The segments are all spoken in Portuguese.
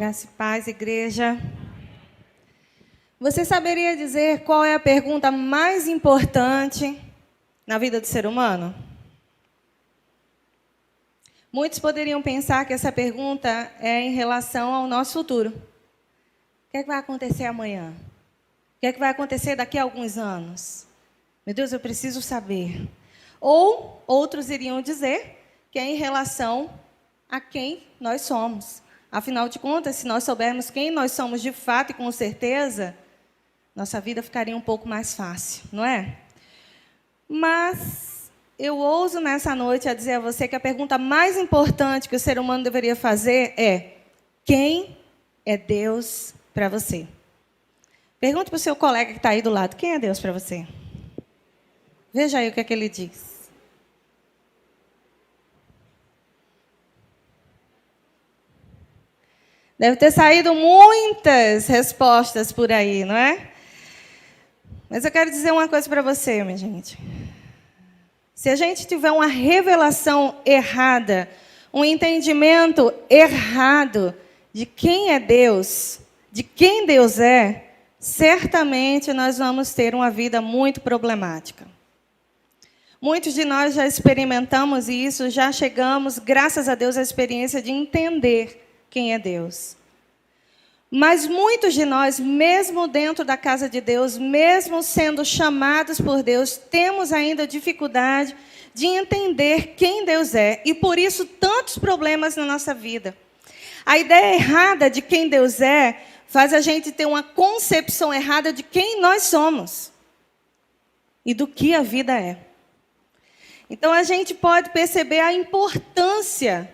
Graça e paz, igreja. Você saberia dizer qual é a pergunta mais importante na vida do ser humano? Muitos poderiam pensar que essa pergunta é em relação ao nosso futuro. O que é que vai acontecer amanhã? O que é que vai acontecer daqui a alguns anos? Meu Deus, eu preciso saber. Ou outros iriam dizer que é em relação a quem nós somos. Afinal de contas, se nós soubermos quem nós somos de fato e com certeza, nossa vida ficaria um pouco mais fácil, não é? Mas eu ouso nessa noite a dizer a você que a pergunta mais importante que o ser humano deveria fazer é: quem é Deus para você? Pergunte para o seu colega que está aí do lado: quem é Deus para você? Veja aí o que é que ele diz. Deve ter saído muitas respostas por aí, não é? Mas eu quero dizer uma coisa para você, minha gente. Se a gente tiver uma revelação errada, um entendimento errado de quem é Deus, de quem Deus é, certamente nós vamos ter uma vida muito problemática. Muitos de nós já experimentamos isso, já chegamos, graças a Deus, à experiência de entender quem é Deus. Mas muitos de nós, mesmo dentro da casa de Deus, mesmo sendo chamados por Deus, temos ainda dificuldade de entender quem Deus é. E por isso, tantos problemas na nossa vida. A ideia errada de quem Deus é faz a gente ter uma concepção errada de quem nós somos e do que a vida é. Então, a gente pode perceber a importância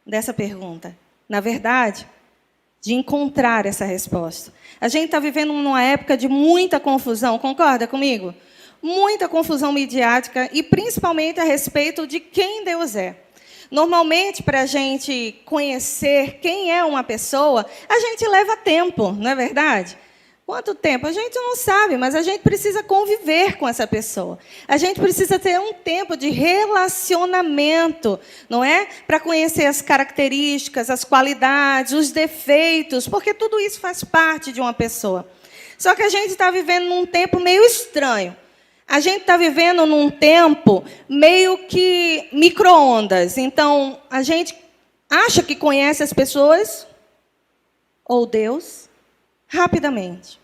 dessa pergunta. Na verdade, de encontrar essa resposta. A gente está vivendo numa época de muita confusão, concorda comigo? Muita confusão midiática e principalmente a respeito de quem Deus é. Normalmente, para a gente conhecer quem é uma pessoa, a gente leva tempo, não é verdade? Quanto tempo? A gente não sabe, mas a gente precisa conviver com essa pessoa. A gente precisa ter um tempo de relacionamento, não é? Para conhecer as características, as qualidades, os defeitos, porque tudo isso faz parte de uma pessoa. Só que a gente está vivendo num tempo meio estranho. A gente está vivendo num tempo meio que micro-ondas. Então, a gente acha que conhece as pessoas, ou Deus, rapidamente.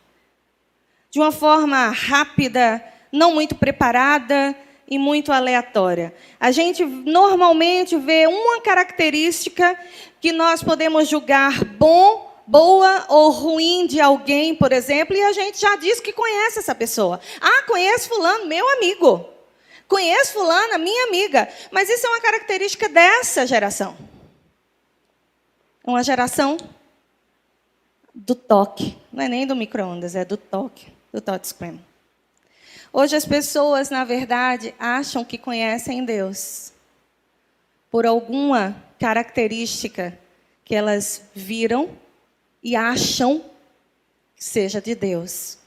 De uma forma rápida, não muito preparada e muito aleatória. A gente normalmente vê uma característica que nós podemos julgar boa ou ruim de alguém, por exemplo, e a gente já diz que conhece essa pessoa. Ah, conheço fulano, meu amigo. Conheço fulana, minha amiga. Mas isso é uma característica dessa geração. Uma geração do toque. Não é nem do micro-ondas, é do toque, do touchscreen. Hoje as pessoas, na verdade, acham que conhecem Deus por alguma característica que elas viram e acham que seja de Deus.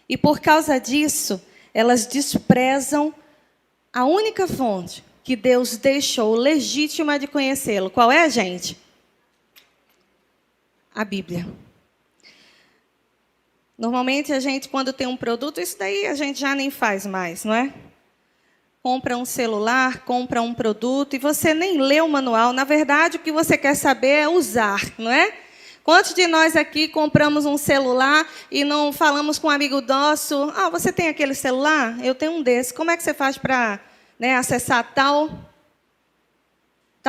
E por causa disso, elas desprezam a única fonte que Deus deixou legítima de conhecê-lo. Qual é, gente? A Bíblia. Normalmente, a gente, quando tem um produto, isso daí a gente já nem faz mais, não é? Compra um celular, compra um produto, e você nem lê o manual. Na verdade, o que você quer saber é usar, não é? Quantos de nós aqui compramos um celular e não falamos com um amigo nosso: ah, você tem aquele celular? Eu tenho um desse. Como é que você faz para, acessar tal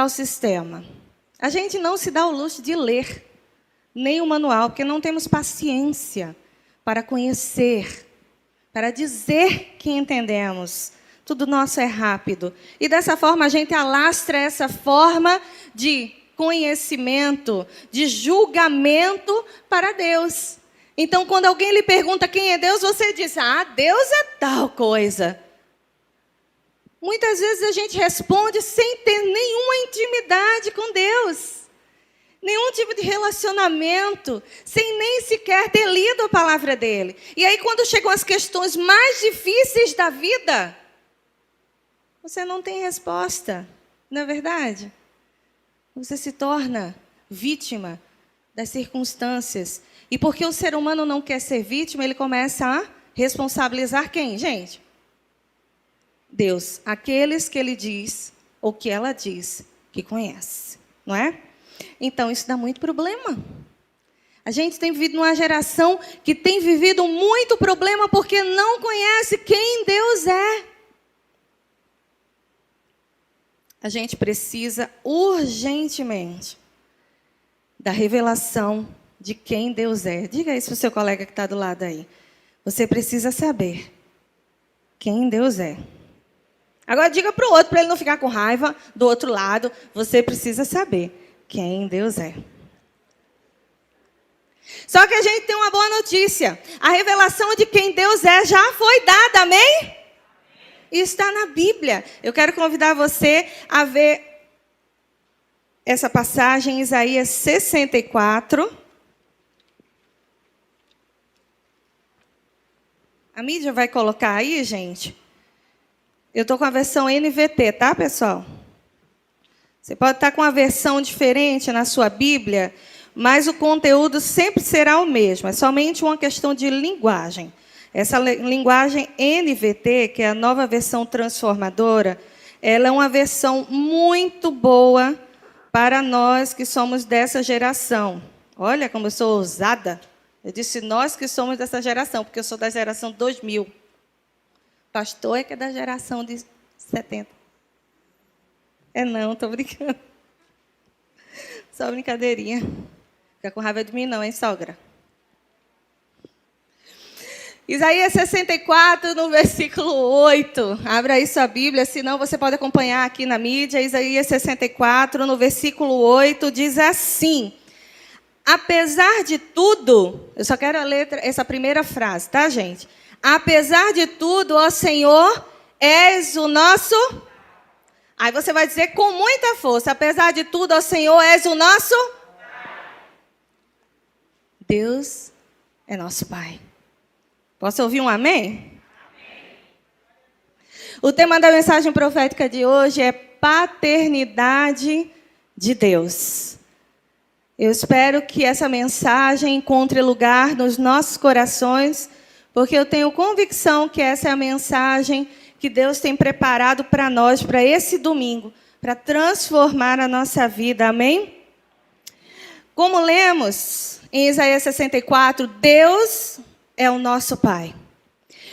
sistema? A gente não se dá o luxo de ler nem o manual, porque não temos paciência para conhecer, para dizer que entendemos. Tudo nosso é rápido. E dessa forma a gente alastra essa forma de conhecimento, de julgamento para Deus. Então, quando alguém lhe pergunta quem é Deus, você diz: ah, Deus é tal coisa. Muitas vezes a gente responde sem ter nenhuma intimidade com Deus. Nenhum tipo de relacionamento, sem nem sequer ter lido a palavra dele. E aí, quando chegam as questões mais difíceis da vida, você não tem resposta, não é verdade? Você se torna vítima das circunstâncias. E porque o ser humano não quer ser vítima, ele começa a responsabilizar quem, gente? Deus. Aqueles que ele diz, ou que ela diz, que conhece. Não é? Então, isso dá muito problema. A gente tem vivido numa geração que tem vivido muito problema porque não conhece quem Deus é. A gente precisa urgentemente da revelação de quem Deus é. Diga isso para o seu colega que está do lado aí. Você precisa saber quem Deus é. Agora diga para o outro, para ele não ficar com raiva do outro lado. Você precisa saber quem Deus é. Só que a gente tem uma boa notícia. A revelação de quem Deus é já foi dada, amém? E está na Bíblia. Eu quero convidar você a ver essa passagem em Isaías 64. A mídia vai colocar aí, gente? Eu estou com a versão NVT, tá, pessoal? Você pode estar com uma versão diferente na sua Bíblia, mas o conteúdo sempre será o mesmo. É somente uma questão de linguagem. Essa linguagem NVT, que é a nova versão transformadora, ela é uma versão muito boa para nós que somos dessa geração. Olha como eu sou ousada. Eu disse nós que somos dessa geração, porque eu sou da geração 2000. Pastor é que é da geração de 70. É não, estou brincando. Só brincadeirinha. Fica com raiva de mim não, hein, sogra? Isaías 64, no versículo 8. Abra aí sua Bíblia, senão você pode acompanhar aqui na mídia. Isaías 64, no versículo 8, diz assim: apesar de tudo, eu só quero ler essa primeira frase, tá, gente? Apesar de tudo, ó Senhor, és o nosso... Aí você vai dizer com muita força, apesar de tudo, ó Senhor, és o nosso... Deus é nosso Pai. Posso ouvir um amém? Amém. O tema da mensagem profética de hoje é paternidade de Deus. Eu espero que essa mensagem encontre lugar nos nossos corações, porque eu tenho convicção que essa é a mensagem que Deus tem preparado para nós, para esse domingo, para transformar a nossa vida, amém? Como lemos em Isaías 64, Deus é o nosso Pai.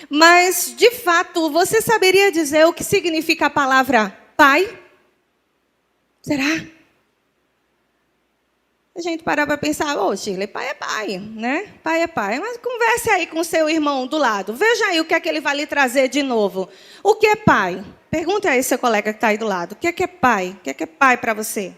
Mas, de fato, você saberia dizer o que significa a palavra Pai? Será? A gente parar para pensar, Shirley, pai é pai, né? Pai é pai. Mas converse aí com o seu irmão do lado. Veja aí o que é que ele vai lhe trazer de novo. O que é pai? Pergunte aí ao seu colega que está aí do lado. O que é pai? O que é pai para você?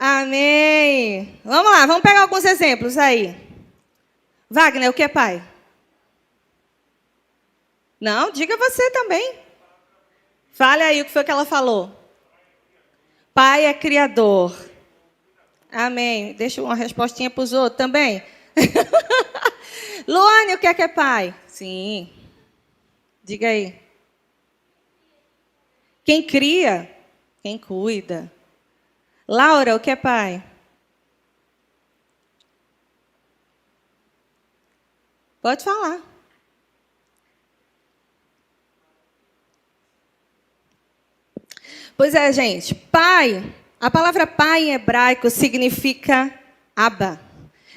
Amém. Vamos lá, vamos pegar alguns exemplos aí. Wagner, o que é pai? Não, diga você também. Fale aí o que foi que ela falou. Pai é criador. Amém. Deixa uma respostinha para os outros também. Luane, o que é pai? Sim. Diga aí. Quem cria? Quem cuida. Laura, o que é pai? Pode falar. Pois é, gente. Pai, a palavra pai em hebraico significa Abba.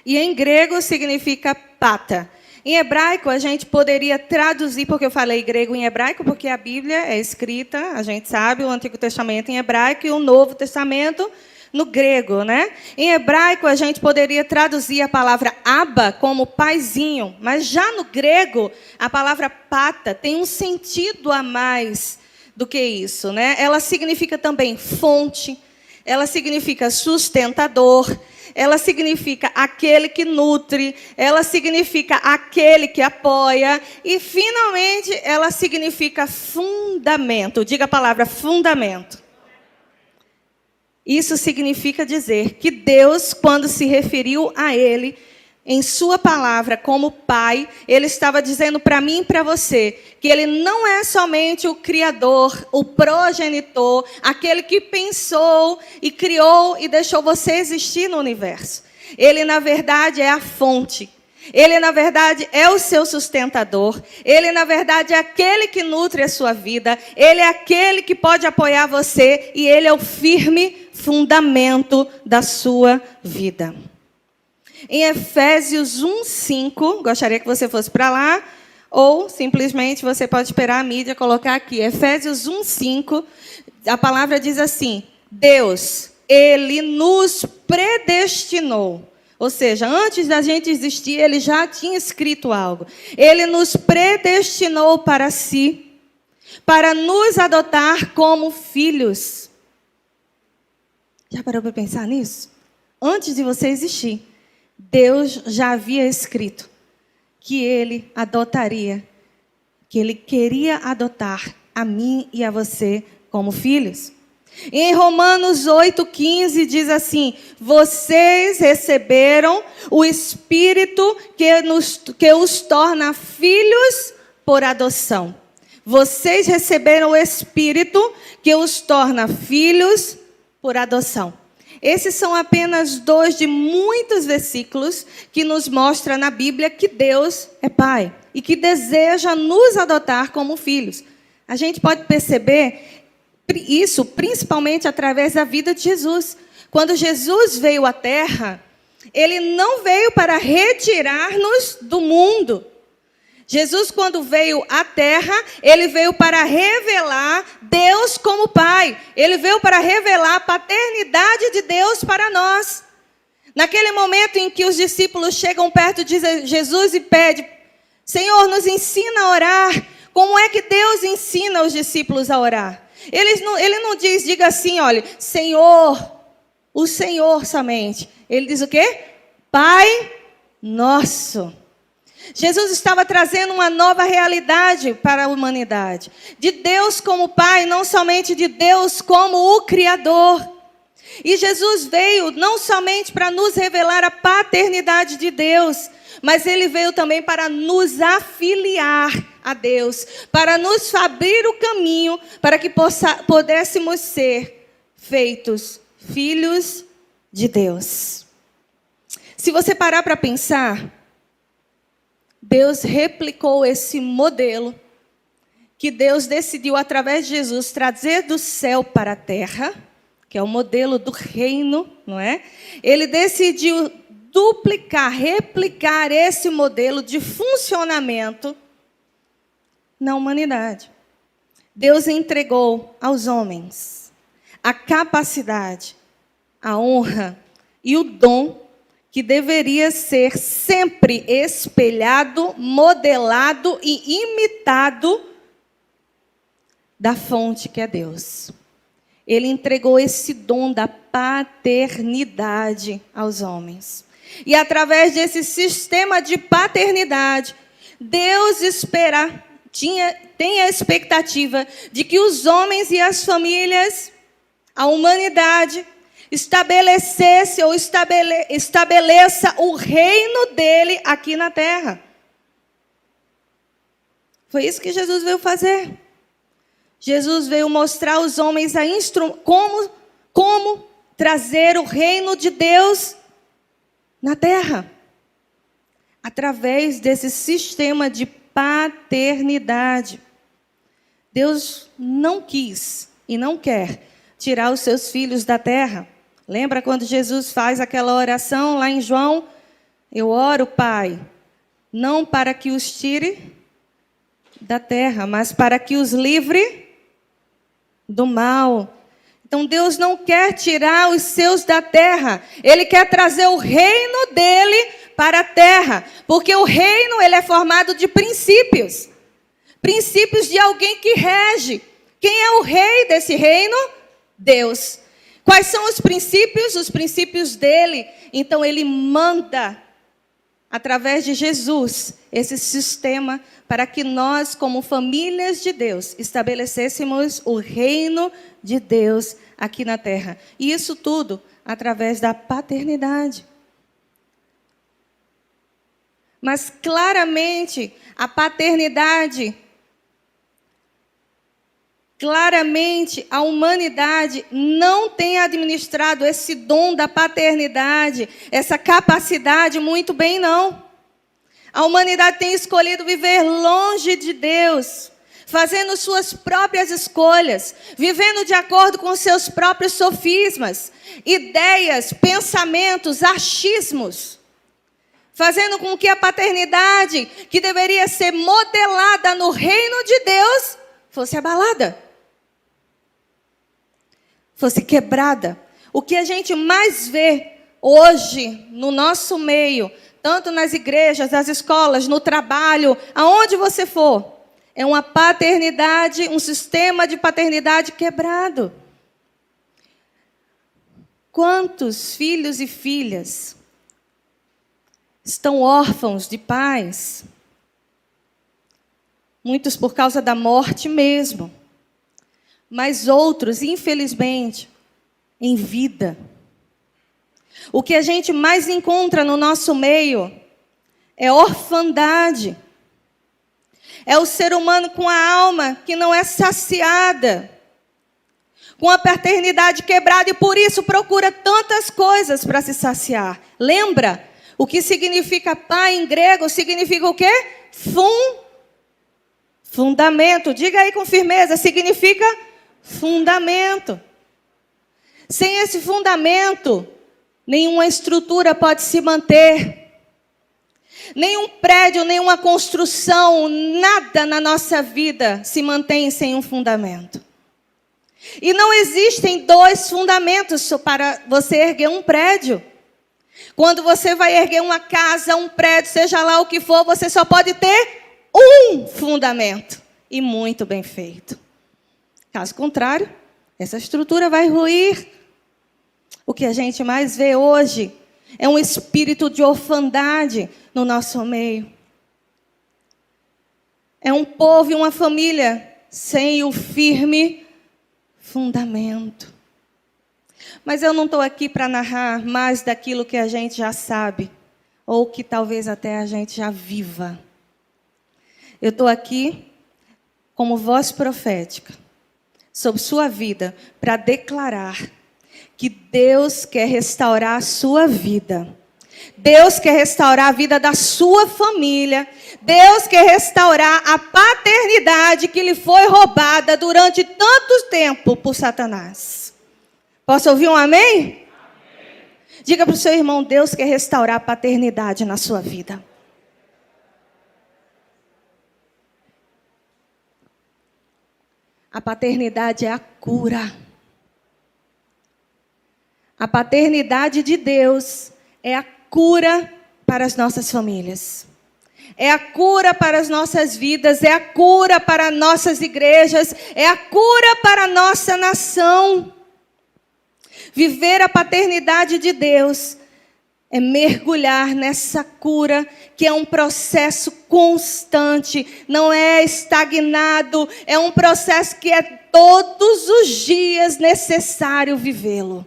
E em grego significa pata. Em hebraico, a gente poderia traduzir, porque eu falei grego em hebraico, porque a Bíblia é escrita, a gente sabe, o Antigo Testamento em hebraico e o Novo Testamento no grego, né? Em hebraico, a gente poderia traduzir a palavra Abba como paizinho, mas já no grego, a palavra pata tem um sentido a mais do que isso, né? Ela significa também fonte, ela significa sustentador, ela significa aquele que nutre, ela significa aquele que apoia e, finalmente, ela significa fundamento. Diga a palavra fundamento. Isso significa dizer que Deus, quando se referiu a ele, em sua palavra como Pai, Ele estava dizendo para mim e para você que Ele não é somente o Criador, o progenitor, aquele que pensou e criou e deixou você existir no universo. Ele, na verdade, é a fonte. Ele, na verdade, é o seu sustentador. Ele, na verdade, é aquele que nutre a sua vida. Ele é aquele que pode apoiar você e Ele é o firme fundamento da sua vida. Em Efésios 1:5, gostaria que você fosse para lá, ou simplesmente você pode esperar a mídia colocar aqui. Efésios 1:5, a palavra diz assim: Deus, Ele nos predestinou. Ou seja, antes da gente existir, Ele já tinha escrito algo. Ele nos predestinou para si, para nos adotar como filhos. Já parou para pensar nisso? Antes de você existir, Deus já havia escrito que Ele adotaria, que Ele queria adotar a mim e a você como filhos. Em Romanos 8,15 diz assim: vocês receberam o Espírito que os torna filhos por adoção. Vocês receberam o Espírito que os torna filhos por adoção. Esses são apenas 2 de muitos versículos que nos mostram na Bíblia que Deus é Pai e que deseja nos adotar como filhos. A gente pode perceber isso principalmente através da vida de Jesus. Quando Jesus veio à Terra, Ele não veio para retirar-nos do mundo. Jesus, quando veio à Terra, Ele veio para revelar Deus como Pai. Ele veio para revelar a paternidade de Deus para nós. Naquele momento em que os discípulos chegam perto de Jesus e pedem: Senhor, nos ensina a orar. Como é que Deus ensina os discípulos a orar? Ele não diz, diga assim, olha, Senhor, o Senhor somente. Ele diz o quê? Pai nosso. Jesus estava trazendo uma nova realidade para a humanidade. De Deus como Pai, não somente de Deus como o Criador. E Jesus veio não somente para nos revelar a paternidade de Deus, mas Ele veio também para nos afiliar a Deus, para nos abrir o caminho para que pudéssemos ser feitos filhos de Deus. Se você parar para pensar, Deus replicou esse modelo que Deus decidiu, através de Jesus, trazer do céu para a terra, que é o modelo do reino, não é? Ele decidiu duplicar, replicar esse modelo de funcionamento na humanidade. Deus entregou aos homens a capacidade, a honra e o dom que deveria ser sempre espelhado, modelado e imitado da fonte que é Deus. Ele entregou esse dom da paternidade aos homens. E através desse sistema de paternidade, Deus tem a expectativa de que os homens e as famílias, a humanidade, estabeleça o reino dele aqui na terra. Foi isso que Jesus veio fazer. Jesus veio mostrar aos homens como trazer o reino de Deus na terra. Através desse sistema de paternidade. Deus não quis e não quer tirar os seus filhos da terra. Lembra quando Jesus faz aquela oração lá em João? Eu oro, Pai, não para que os tire da terra, mas para que os livre do mal. Então Deus não quer tirar os seus da terra. Ele quer trazer o reino dele para a terra. Porque o reino ele é formado de princípios. Princípios de alguém que rege. Quem é o rei desse reino? Deus. Quais são os princípios? Os princípios dele. Então ele manda, através de Jesus, esse sistema para que nós, como famílias de Deus, estabelecêssemos o reino de Deus aqui na terra. E isso tudo através da paternidade. Mas claramente a paternidade, claramente a humanidade não tem administrado esse dom da paternidade, essa capacidade muito bem, não. A humanidade tem escolhido viver longe de Deus, fazendo suas próprias escolhas, vivendo de acordo com seus próprios sofismas, ideias, pensamentos, achismos, fazendo com que a paternidade, que deveria ser modelada no reino de Deus, fosse abalada, fosse quebrada. O que a gente mais vê hoje no nosso meio, tanto nas igrejas, nas escolas, no trabalho, aonde você for, é uma paternidade, um sistema de paternidade quebrado. Quantos filhos e filhas estão órfãos de pais? Muitos por causa da morte mesmo. Mas outros, infelizmente, em vida. O que a gente mais encontra no nosso meio é orfandade. É o ser humano com a alma que não é saciada, com a paternidade quebrada e por isso procura tantas coisas para se saciar. Lembra? O que significa pai em grego significa o quê? Fundamento. Diga aí com firmeza, significa fundamento. Sem esse fundamento, nenhuma estrutura pode se manter. Nenhum prédio, nenhuma construção, nada na nossa vida se mantém sem um fundamento. E não existem dois fundamentos para você erguer um prédio. Quando você vai erguer uma casa, um prédio, seja lá o que for, você só pode ter um fundamento. E muito bem feito. Caso contrário, essa estrutura vai ruir. O que a gente mais vê hoje é um espírito de orfandade no nosso meio. É um povo e uma família sem o firme fundamento. Mas eu não estou aqui para narrar mais daquilo que a gente já sabe, ou que talvez até a gente já viva. Eu estou aqui como voz profética sobre sua vida para declarar que Deus quer restaurar a sua vida. Deus quer restaurar a vida da sua família. Deus quer restaurar a paternidade que lhe foi roubada durante tanto tempo por Satanás. Posso ouvir um amém? Amém. Diga para o seu irmão, Deus quer restaurar a paternidade na sua vida. A paternidade é a cura. A paternidade de Deus é a cura para as nossas famílias. É a cura para as nossas vidas, é a cura para nossas igrejas, é a cura para a nossa nação. Viver a paternidade de Deus é mergulhar nessa cura, que é um processo constante, não é estagnado, é um processo que é todos os dias necessário vivê-lo.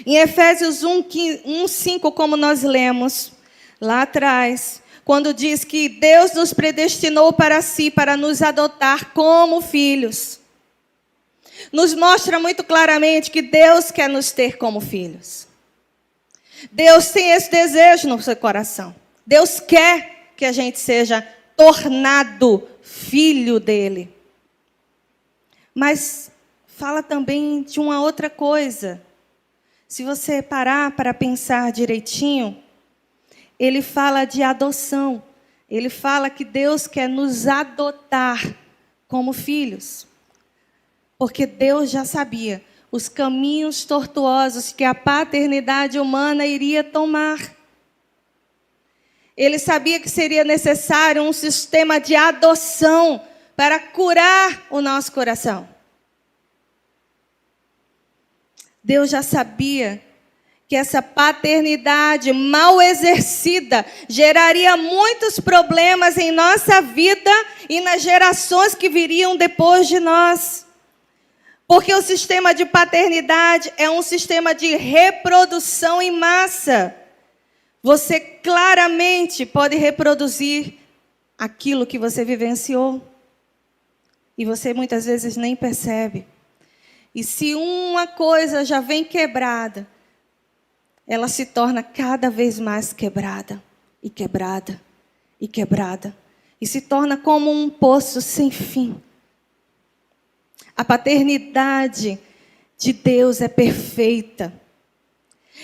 Em Efésios 1:5, como nós lemos lá atrás, quando diz que Deus nos predestinou para si, para nos adotar como filhos, nos mostra muito claramente que Deus quer nos ter como filhos. Deus tem esse desejo no seu coração. Deus quer que a gente seja tornado filho dele. Mas fala também de uma outra coisa. Se você parar para pensar direitinho, ele fala de adoção. Ele fala que Deus quer nos adotar como filhos. Porque Deus já sabia os caminhos tortuosos que a paternidade humana iria tomar. Ele sabia que seria necessário um sistema de adoção para curar o nosso coração. Deus já sabia que essa paternidade mal exercida geraria muitos problemas em nossa vida e nas gerações que viriam depois de nós. Porque o sistema de paternidade é um sistema de reprodução em massa. Você claramente pode reproduzir aquilo que você vivenciou. E você muitas vezes nem percebe. E se uma coisa já vem quebrada, ela se torna cada vez mais quebrada, e quebrada, e quebrada. E se torna como um poço sem fim. A paternidade de Deus é perfeita.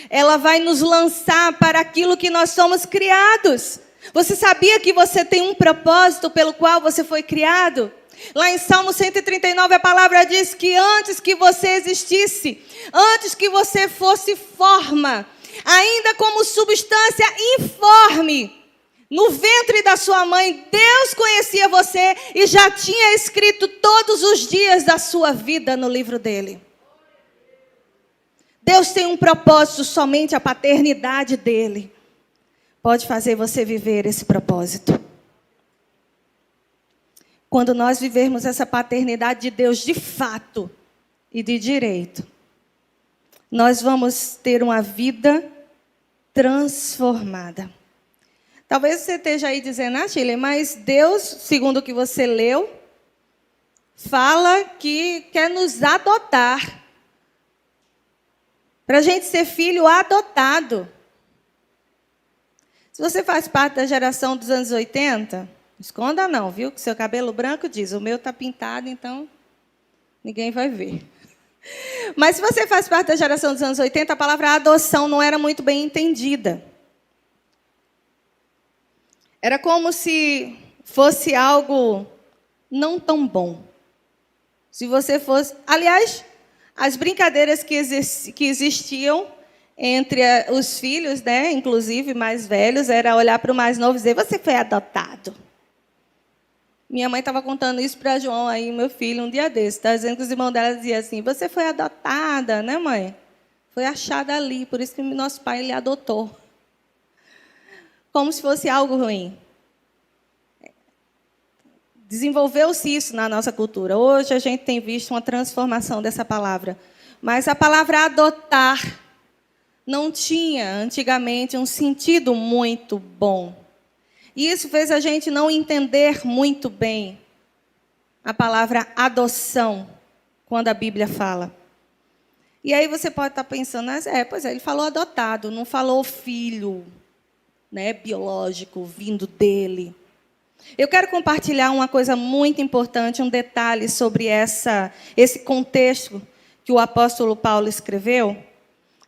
Ela vai nos lançar para aquilo que nós somos criados. Você sabia que você tem um propósito pelo qual você foi criado? Lá em Salmo 139, a palavra diz que antes que você existisse, antes que você fosse forma, ainda como substância informe, no ventre da sua mãe, Deus conhecia você e já tinha escrito todos os dias da sua vida no livro dele. Deus tem um propósito, somente a paternidade dele pode fazer você viver esse propósito. Quando nós vivermos essa paternidade de Deus de fato e de direito, nós vamos ter uma vida transformada. Talvez você esteja aí dizendo, Shirley, mas Deus, segundo o que você leu, fala que quer nos adotar. Para a gente ser filho adotado. Se você faz parte da geração dos anos 80, esconda não, viu? Que seu cabelo branco diz, o meu está pintado, então ninguém vai ver. Mas se você faz parte da geração dos anos 80, a palavra adoção não era muito bem entendida. Era como se fosse algo não tão bom. Se você fosse... Aliás, as brincadeiras que existiam entre os filhos, né, inclusive mais velhos, era olhar para o mais novo e dizer, você foi adotado. Minha mãe estava contando isso para João, aí, meu filho, um dia desses. Estava dizendo que os irmãos dela diziam assim, você foi adotada, né, mãe? Foi achada ali, por isso que nosso pai lhe adotou. Como se fosse algo ruim. Desenvolveu-se isso na nossa cultura. Hoje a gente tem visto uma transformação dessa palavra. Mas a palavra adotar não tinha, antigamente, um sentido muito bom. E isso fez a gente não entender muito bem a palavra adoção, quando a Bíblia fala. E aí você pode estar pensando, pois é, ele falou adotado, não falou filho, né, biológico, vindo dele. Eu quero compartilhar uma coisa muito importante, um detalhe sobre esse contexto que o apóstolo Paulo escreveu.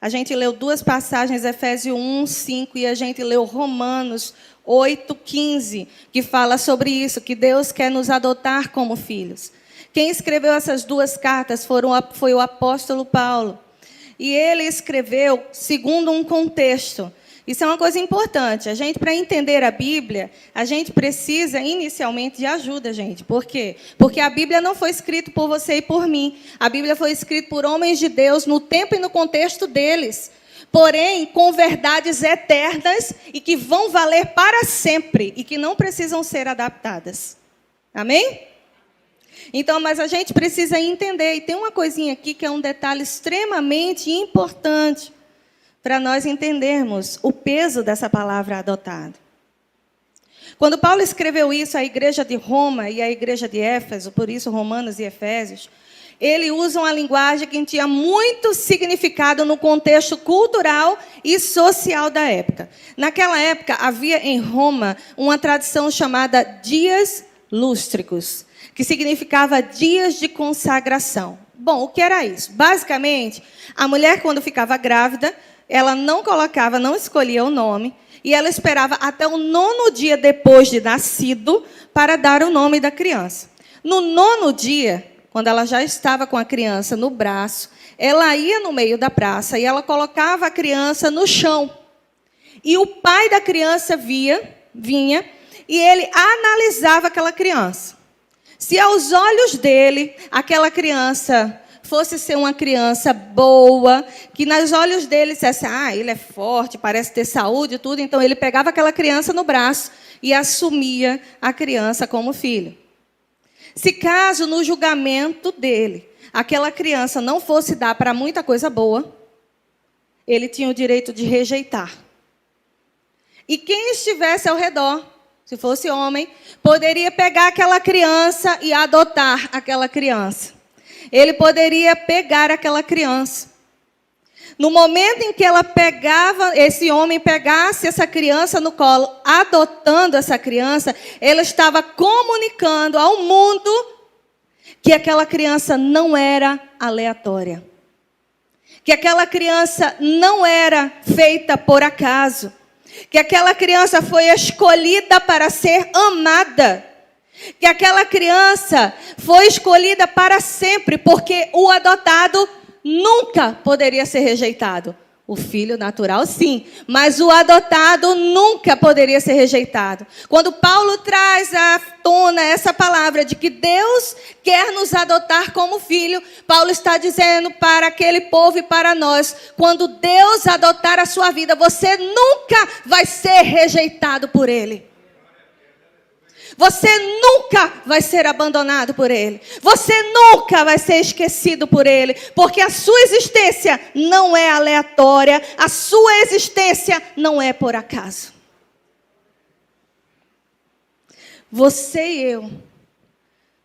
A gente leu duas passagens, Efésios 1, 5, e a gente leu Romanos 8, 15, que fala sobre isso, que Deus quer nos adotar como filhos. Quem escreveu essas duas cartas foi o apóstolo Paulo. E ele escreveu segundo um contexto. Isso é uma coisa importante. A gente, para entender a Bíblia, a gente precisa inicialmente de ajuda, gente. Por quê? Porque a Bíblia não foi escrita por você e por mim. A Bíblia foi escrita por homens de Deus no tempo e no contexto deles. Porém, com verdades eternas e que vão valer para sempre e que não precisam ser adaptadas. Amém? Então, mas a gente precisa entender. E tem uma coisinha aqui que é um detalhe extremamente importante para nós entendermos o peso dessa palavra adotado. Quando Paulo escreveu isso à igreja de Roma e à igreja de Éfeso, por isso Romanos e Efésios, ele usa uma linguagem que tinha muito significado no contexto cultural e social da época. Naquela época, havia em Roma uma tradição chamada dias lústricos, que significava dias de consagração. Bom, o que era isso? Basicamente, a mulher, quando ficava grávida, ela não escolhia o nome, e ela esperava até o 9º dia depois de nascido para dar o nome da criança. No 9º dia, quando ela já estava com a criança no braço, ela ia no meio da praça e ela colocava a criança no chão. E o pai da criança vinha e ele analisava aquela criança. Se aos olhos dele, aquela criança fosse ser uma criança boa, que nos olhos dele dissesse, ele é forte, parece ter saúde e tudo, então ele pegava aquela criança no braço e assumia a criança como filho. Se caso no julgamento dele, aquela criança não fosse dar para muita coisa boa, ele tinha o direito de rejeitar. E quem estivesse ao redor, se fosse homem, poderia pegar aquela criança e adotar aquela criança. Ele poderia pegar aquela criança. No momento em que esse homem pegasse essa criança no colo, adotando essa criança, ele estava comunicando ao mundo que aquela criança não era aleatória. Que aquela criança não era feita por acaso. Que aquela criança foi escolhida para ser amada. Que aquela criança foi escolhida para sempre, porque o adotado nunca poderia ser rejeitado. O filho natural, sim, mas o adotado nunca poderia ser rejeitado. Quando Paulo traz à tona essa palavra de que Deus quer nos adotar como filho, Paulo está dizendo para aquele povo e para nós, quando Deus adotar a sua vida, você nunca vai ser rejeitado por Ele. Você nunca vai ser abandonado por Ele. Você nunca vai ser esquecido por Ele. Porque a sua existência não é aleatória. A sua existência não é por acaso. Você e eu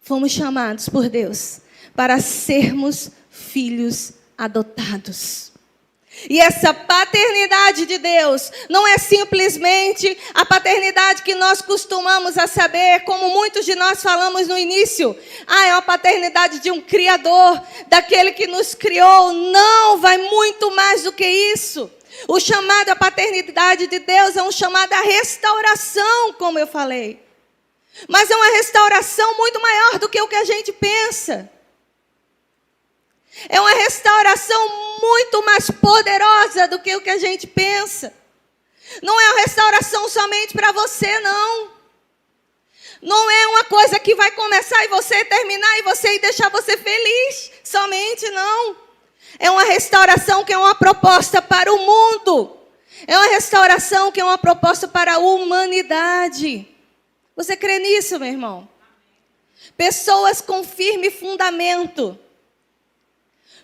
fomos chamados por Deus para sermos filhos adotados. E essa paternidade de Deus não é simplesmente a paternidade que nós costumamos a saber, como muitos de nós falamos no início. É uma paternidade de um Criador, daquele que nos criou. Não, vai muito mais do que isso. O chamado à paternidade de Deus é um chamado à restauração, como eu falei. Mas é uma restauração muito maior do que o que a gente pensa. É uma restauração muito mais poderosa do que o que a gente pensa. Não é uma restauração somente para você, não. Não é uma coisa que vai começar e você terminar e você deixar você feliz. Somente, não. É uma restauração que é uma proposta para o mundo. É uma restauração que é uma proposta para a humanidade. Você crê nisso, meu irmão? Pessoas com firme fundamento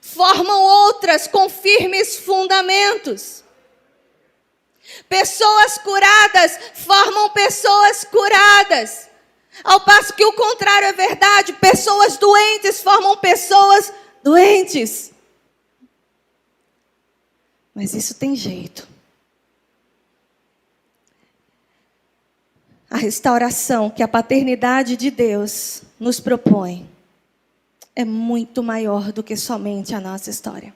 formam outras com firmes fundamentos. Pessoas curadas formam pessoas curadas. Ao passo que o contrário é verdade, pessoas doentes formam pessoas doentes. Mas isso tem jeito. A restauração que a paternidade de Deus nos propõe é muito maior do que somente a nossa história.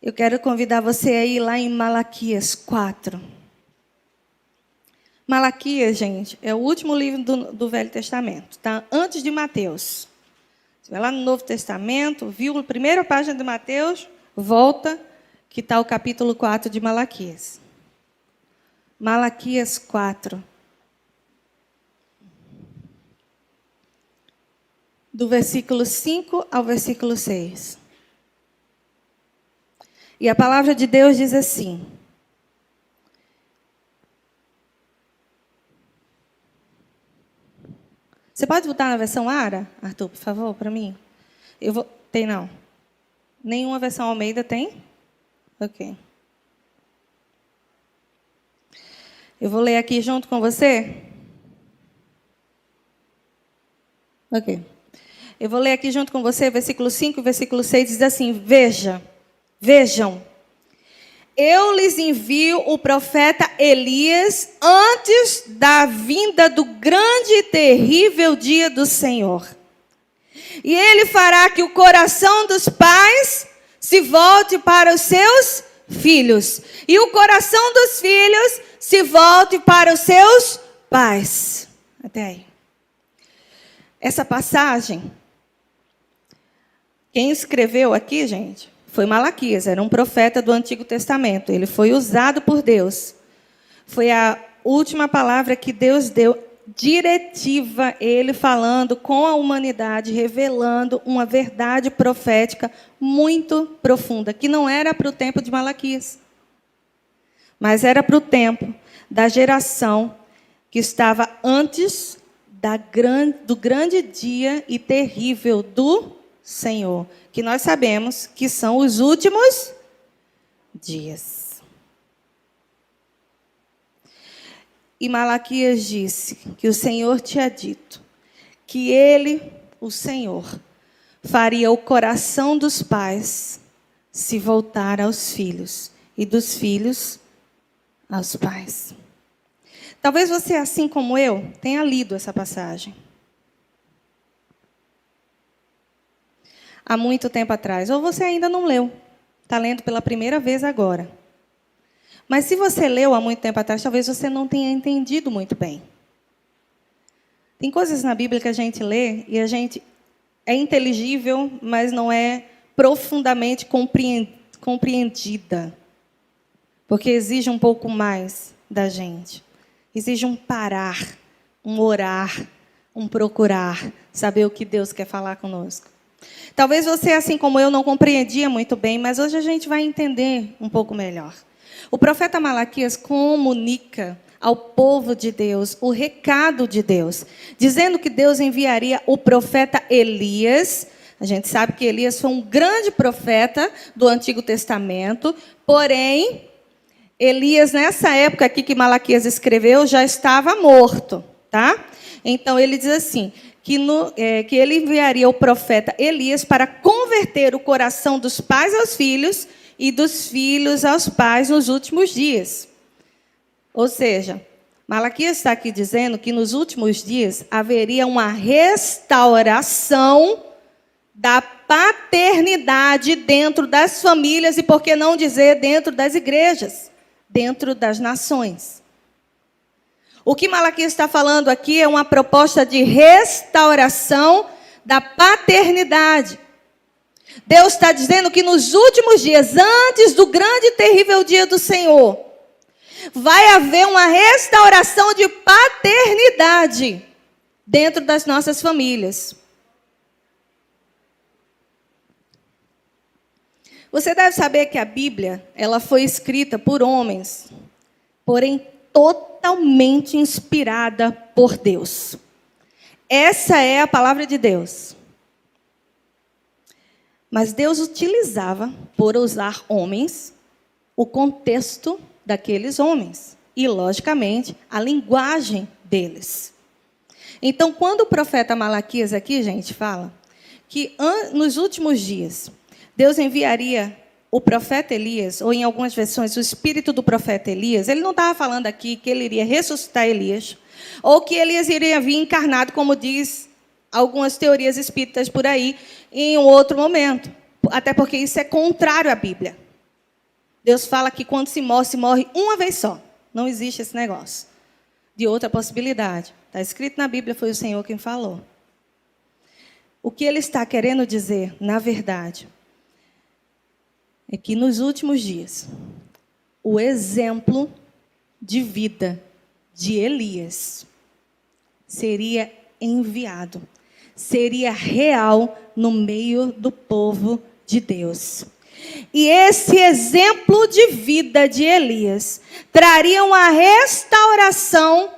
Eu quero convidar você a ir lá em Malaquias 4. Malaquias, gente, é o último livro do Velho Testamento, tá? Antes de Mateus. Você vai lá no Novo Testamento, viu a primeira página de Mateus, volta, que está o capítulo 4 de Malaquias. Malaquias 4. Do versículo 5 ao versículo 6. E a palavra de Deus diz assim: Você pode botar na versão ARA, Arthur, por favor, para mim? Tem não. Nenhuma versão Almeida tem? Ok. Eu vou ler aqui junto com você? Ok. Eu vou ler aqui junto com você, versículo 5 e versículo 6, diz assim: Vejam, eu lhes envio o profeta Elias antes da vinda do grande e terrível dia do Senhor. E ele fará que o coração dos pais se volte para os seus filhos, e o coração dos filhos se volte para os seus pais. Até aí. Essa passagem, quem escreveu aqui, gente, foi Malaquias, era um profeta do Antigo Testamento. Ele foi usado por Deus. Foi a última palavra que Deus deu, diretiva, ele falando com a humanidade, revelando uma verdade profética muito profunda, que não era para o tempo de Malaquias, mas era para o tempo da geração que estava antes do grande dia e terrível do Senhor, que nós sabemos que são os últimos dias. E Malaquias disse que o Senhor tinha dito que ele, o Senhor, faria o coração dos pais se voltar aos filhos e dos filhos aos pais. Talvez você, assim como eu, tenha lido essa passagem há muito tempo atrás, ou você ainda não leu, está lendo pela primeira vez agora. Mas se você leu há muito tempo atrás, talvez você não tenha entendido muito bem. Tem coisas na Bíblia que a gente lê e a gente é inteligível, mas não é profundamente compreendida. Porque exige um pouco mais da gente. Exige um parar, um orar, um procurar, saber o que Deus quer falar conosco. Talvez você, assim como eu, não compreendia muito bem, mas hoje a gente vai entender um pouco melhor. O profeta Malaquias comunica ao povo de Deus o recado de Deus, dizendo que Deus enviaria o profeta Elias. A gente sabe que Elias foi um grande profeta do Antigo Testamento, porém, Elias, nessa época aqui que Malaquias escreveu, já estava morto, tá? Então, ele diz assim, que ele enviaria o profeta Elias para converter o coração dos pais aos filhos e dos filhos aos pais nos últimos dias. Ou seja, Malaquias está aqui dizendo que nos últimos dias haveria uma restauração da paternidade dentro das famílias e, por que não dizer, dentro das igrejas, dentro das nações. O que Malaquias está falando aqui é uma proposta de restauração da paternidade. Deus está dizendo que nos últimos dias, antes do grande e terrível dia do Senhor, vai haver uma restauração de paternidade dentro das nossas famílias. Você deve saber que a Bíblia, ela foi escrita por homens, porém totalmente inspirada por Deus. Essa é a palavra de Deus. Mas Deus utilizava, por usar homens, o contexto daqueles homens. E, logicamente, a linguagem deles. Então, quando o profeta Malaquias aqui, gente, fala que nos últimos dias, Deus enviaria o profeta Elias, ou em algumas versões, o espírito do profeta Elias, ele não estava falando aqui que ele iria ressuscitar Elias, ou que Elias iria vir encarnado, como diz algumas teorias espíritas por aí, em um outro momento. Até porque isso é contrário à Bíblia. Deus fala que quando se morre uma vez só. Não existe esse negócio de outra possibilidade. Está escrito na Bíblia, foi o Senhor quem falou. O que ele está querendo dizer, na verdade, é que nos últimos dias, o exemplo de vida de Elias seria enviado, seria real no meio do povo de Deus. E esse exemplo de vida de Elias traria uma restauração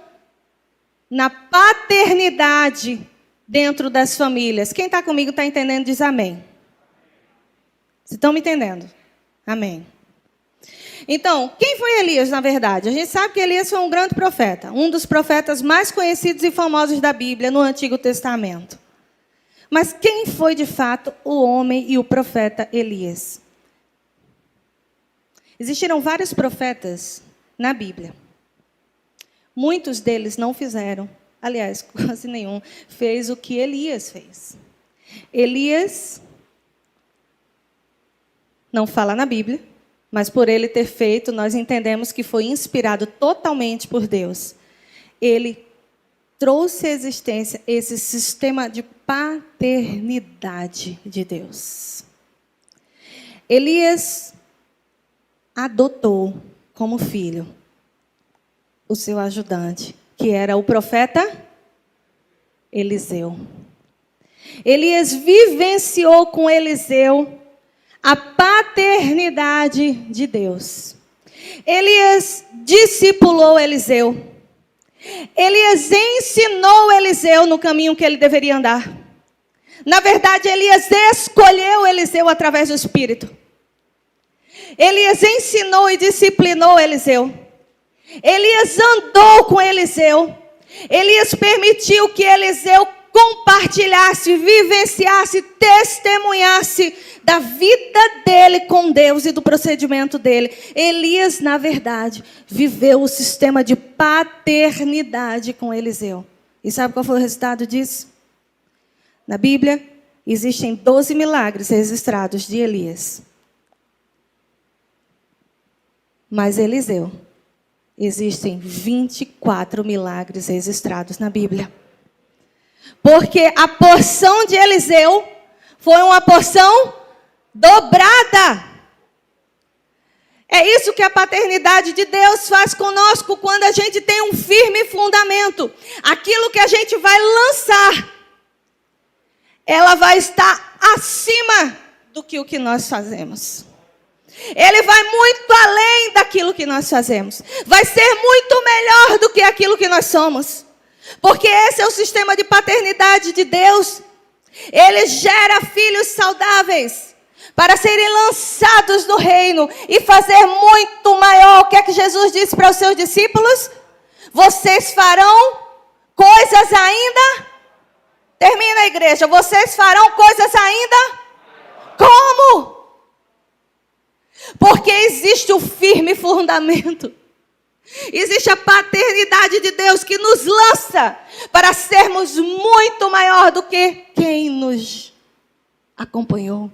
na paternidade dentro das famílias. Quem está comigo está entendendo, diz amém. Vocês estão me entendendo? Amém. Então, quem foi Elias, na verdade? A gente sabe que Elias foi um grande profeta, um dos profetas mais conhecidos e famosos da Bíblia no Antigo Testamento. Mas quem foi, de fato, o homem e o profeta Elias? Existiram vários profetas na Bíblia. Muitos deles não fizeram, aliás, quase nenhum, fez o que Elias fez. Elias não fala na Bíblia, mas por ele ter feito, nós entendemos que foi inspirado totalmente por Deus. Ele trouxe à existência esse sistema de paternidade de Deus. Elias adotou como filho o seu ajudante, que era o profeta Eliseu. Elias vivenciou com Eliseu a paternidade de Deus. Elias discipulou Eliseu. Elias ensinou Eliseu no caminho que ele deveria andar. Na verdade, Elias escolheu Eliseu através do Espírito. Elias ensinou e disciplinou Eliseu. Elias andou com Eliseu. Elias permitiu que Eliseu compartilhasse, vivenciasse, testemunhasse da vida dele com Deus e do procedimento dele. Elias, na verdade, viveu o sistema de paternidade com Eliseu. E sabe qual foi o resultado disso? Na Bíblia, existem 12 milagres registrados de Elias. Mas Eliseu, existem 24 milagres registrados na Bíblia. Porque a porção de Eliseu foi uma porção dobrada. É isso que a paternidade de Deus faz conosco quando a gente tem um firme fundamento. Aquilo que a gente vai lançar, ela vai estar acima do que o que nós fazemos. Ele vai muito além daquilo que nós fazemos. Vai ser muito melhor do que aquilo que nós somos. Porque esse é o sistema de paternidade de Deus. Ele gera filhos saudáveis para serem lançados no reino e fazer muito maior. O que é que Jesus disse para os seus discípulos? Vocês farão coisas ainda... Termina a igreja. Vocês farão coisas ainda... Como? Porque existe o firme fundamento. Existe a paternidade de Deus que nos lança para sermos muito maior do que quem nos acompanhou,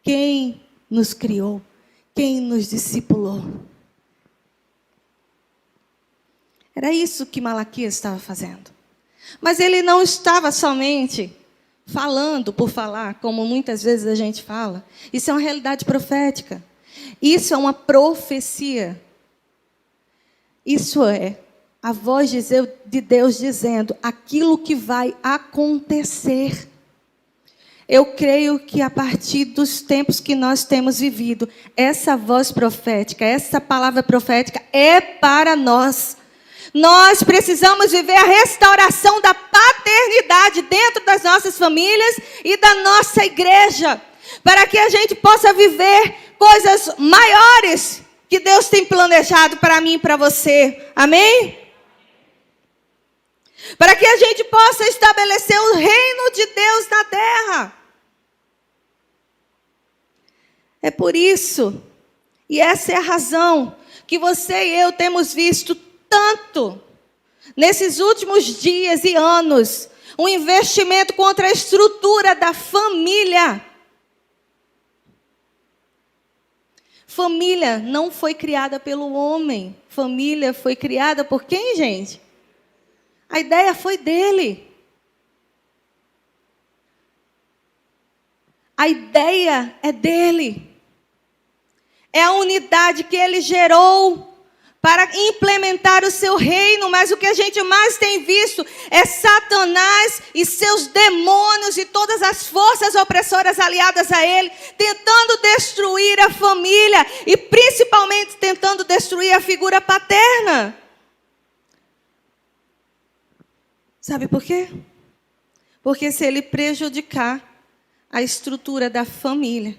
quem nos criou, quem nos discipulou. Era isso que Malaquias estava fazendo. Mas ele não estava somente falando por falar, como muitas vezes a gente fala. Isso é uma realidade profética. Isso é uma profecia. Isso é a voz de Deus dizendo aquilo que vai acontecer. Eu creio que a partir dos tempos que nós temos vivido, essa voz profética, essa palavra profética é para nós. Nós precisamos viver a restauração da paternidade dentro das nossas famílias e da nossa igreja, para que a gente possa viver coisas maiores que Deus tem planejado para mim e para você. Amém? Para que a gente possa estabelecer o reino de Deus na terra. É por isso, e essa é a razão, que você e eu temos visto tanto, nesses últimos dias e anos, um investimento contra a estrutura da família. Família não foi criada pelo homem. Família foi criada por quem, gente? A ideia foi dele. A ideia é dele. É a unidade que ele gerou para implementar o seu reino. Mas o que a gente mais tem visto é Satanás e seus demônios e todas as forças opressoras aliadas a ele, tentando destruir a família e principalmente tentando destruir a figura paterna. Sabe por quê? Porque se ele prejudicar a estrutura da família,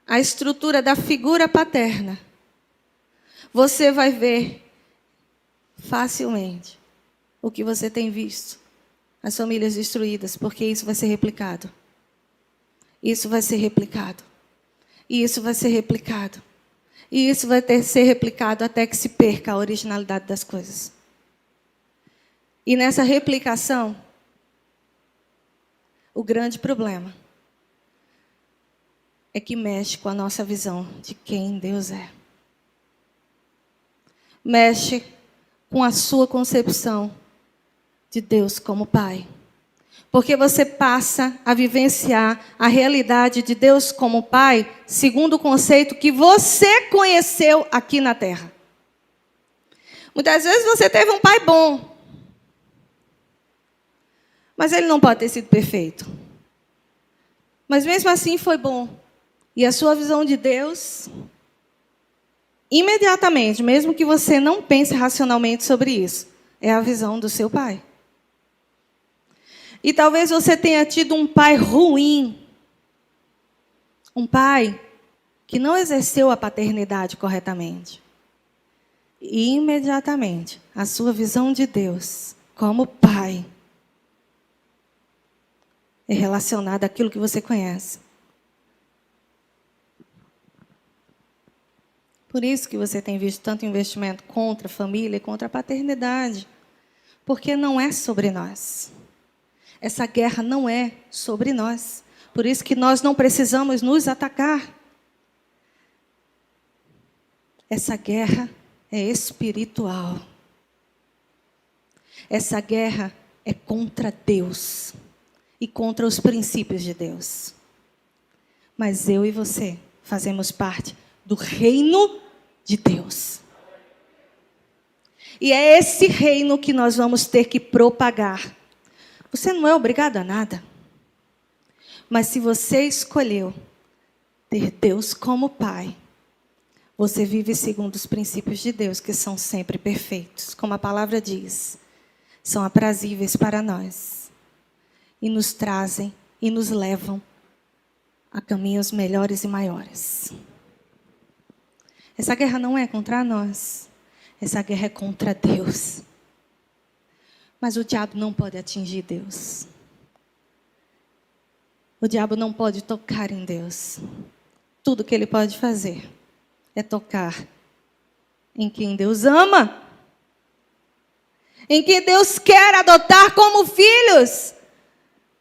a estrutura da figura paterna, você vai ver facilmente o que você tem visto. As famílias destruídas, porque isso vai ser replicado. Isso vai ser replicado. E isso vai ser replicado. E isso vai ser replicado até que se perca a originalidade das coisas. E nessa replicação, o grande problema é que mexe com a nossa visão de quem Deus é. Mexe com a sua concepção de Deus como Pai. Porque você passa a vivenciar a realidade de Deus como Pai, segundo o conceito que você conheceu aqui na Terra. Muitas vezes você teve um pai bom, mas ele não pode ter sido perfeito. Mas mesmo assim foi bom. E a sua visão de Deus, imediatamente, mesmo que você não pense racionalmente sobre isso, é a visão do seu pai. E talvez você tenha tido um pai ruim. Um pai que não exerceu a paternidade corretamente. E imediatamente, a sua visão de Deus como Pai é relacionada àquilo que você conhece. Por isso que você tem visto tanto investimento contra a família e contra a paternidade. Porque não é sobre nós. Essa guerra não é sobre nós. Por isso que nós não precisamos nos atacar. Essa guerra é espiritual. Essa guerra é contra Deus e contra os princípios de Deus. Mas eu e você fazemos parte do reino de Deus. E é esse reino que nós vamos ter que propagar. Você não é obrigado a nada. Mas se você escolheu ter Deus como Pai, você vive segundo os princípios de Deus, que são sempre perfeitos. Como a palavra diz, são aprazíveis para nós. E nos trazem e nos levam a caminhos melhores e maiores. Essa guerra não é contra nós. Essa guerra é contra Deus. Mas o diabo não pode atingir Deus. O diabo não pode tocar em Deus. Tudo que ele pode fazer é tocar em quem Deus ama. Em quem Deus quer adotar como filhos.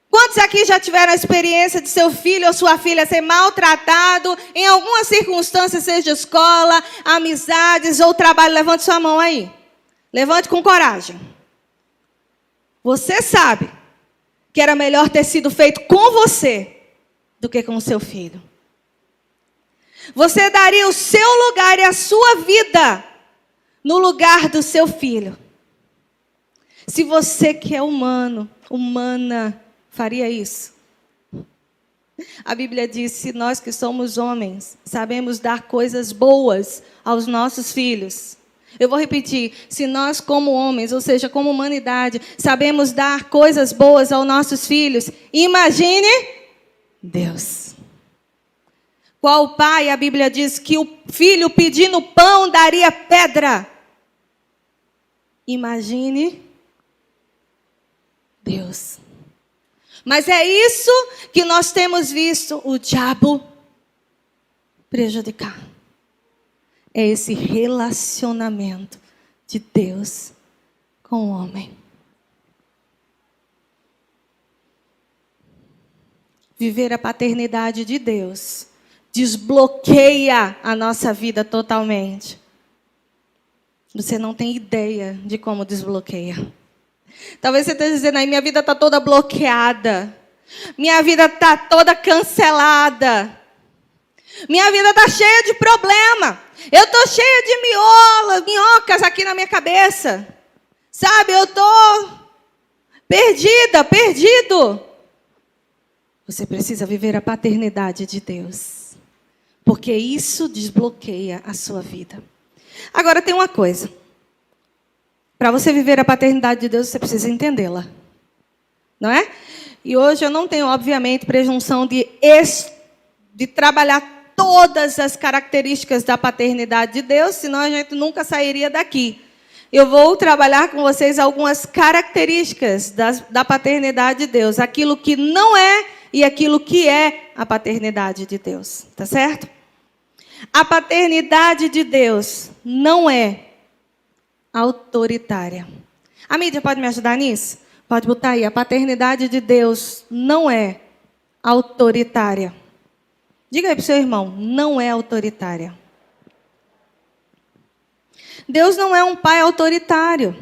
Quantos aqui já tiveram a experiência de seu filho ou sua filha ser maltratado em alguma circunstância, seja escola, amizades ou trabalho? Levante sua mão aí. Levante com coragem. Você sabe que era melhor ter sido feito com você do que com o seu filho. Você daria o seu lugar e a sua vida no lugar do seu filho. Se você que é humano, humana, faria isso? A Bíblia diz, se nós que somos homens, sabemos dar coisas boas aos nossos filhos. Eu vou repetir, se nós como homens, ou seja, como humanidade, sabemos dar coisas boas aos nossos filhos, imagine Deus. Qual pai, a Bíblia diz que o filho pedindo pão daria pedra. Imagine Deus. Mas é isso que nós temos visto o diabo prejudicar. É esse relacionamento de Deus com o homem. Viver a paternidade de Deus desbloqueia a nossa vida totalmente. Você não tem ideia de como desbloqueia. Talvez você esteja dizendo aí, minha vida está toda bloqueada. Minha vida está toda cancelada. Minha vida está cheia de problema. Eu estou cheia de minhocas aqui na minha cabeça. Sabe, eu estou perdida, perdido. Você precisa viver a paternidade de Deus. Porque isso desbloqueia a sua vida. Agora tem uma coisa. Para você viver a paternidade de Deus, você precisa entendê-la. Não é? E hoje eu não tenho, obviamente, presunção de trabalhar todas as características da paternidade de Deus, senão a gente nunca sairia daqui. Eu vou trabalhar com vocês algumas características da paternidade de Deus. Aquilo que não é e aquilo que é a paternidade de Deus. Tá certo? A paternidade de Deus não é autoritária. A mídia pode me ajudar nisso? Pode botar aí. A paternidade de Deus não é autoritária. Diga aí para o seu irmão, não é autoritária. Deus não é um pai autoritário,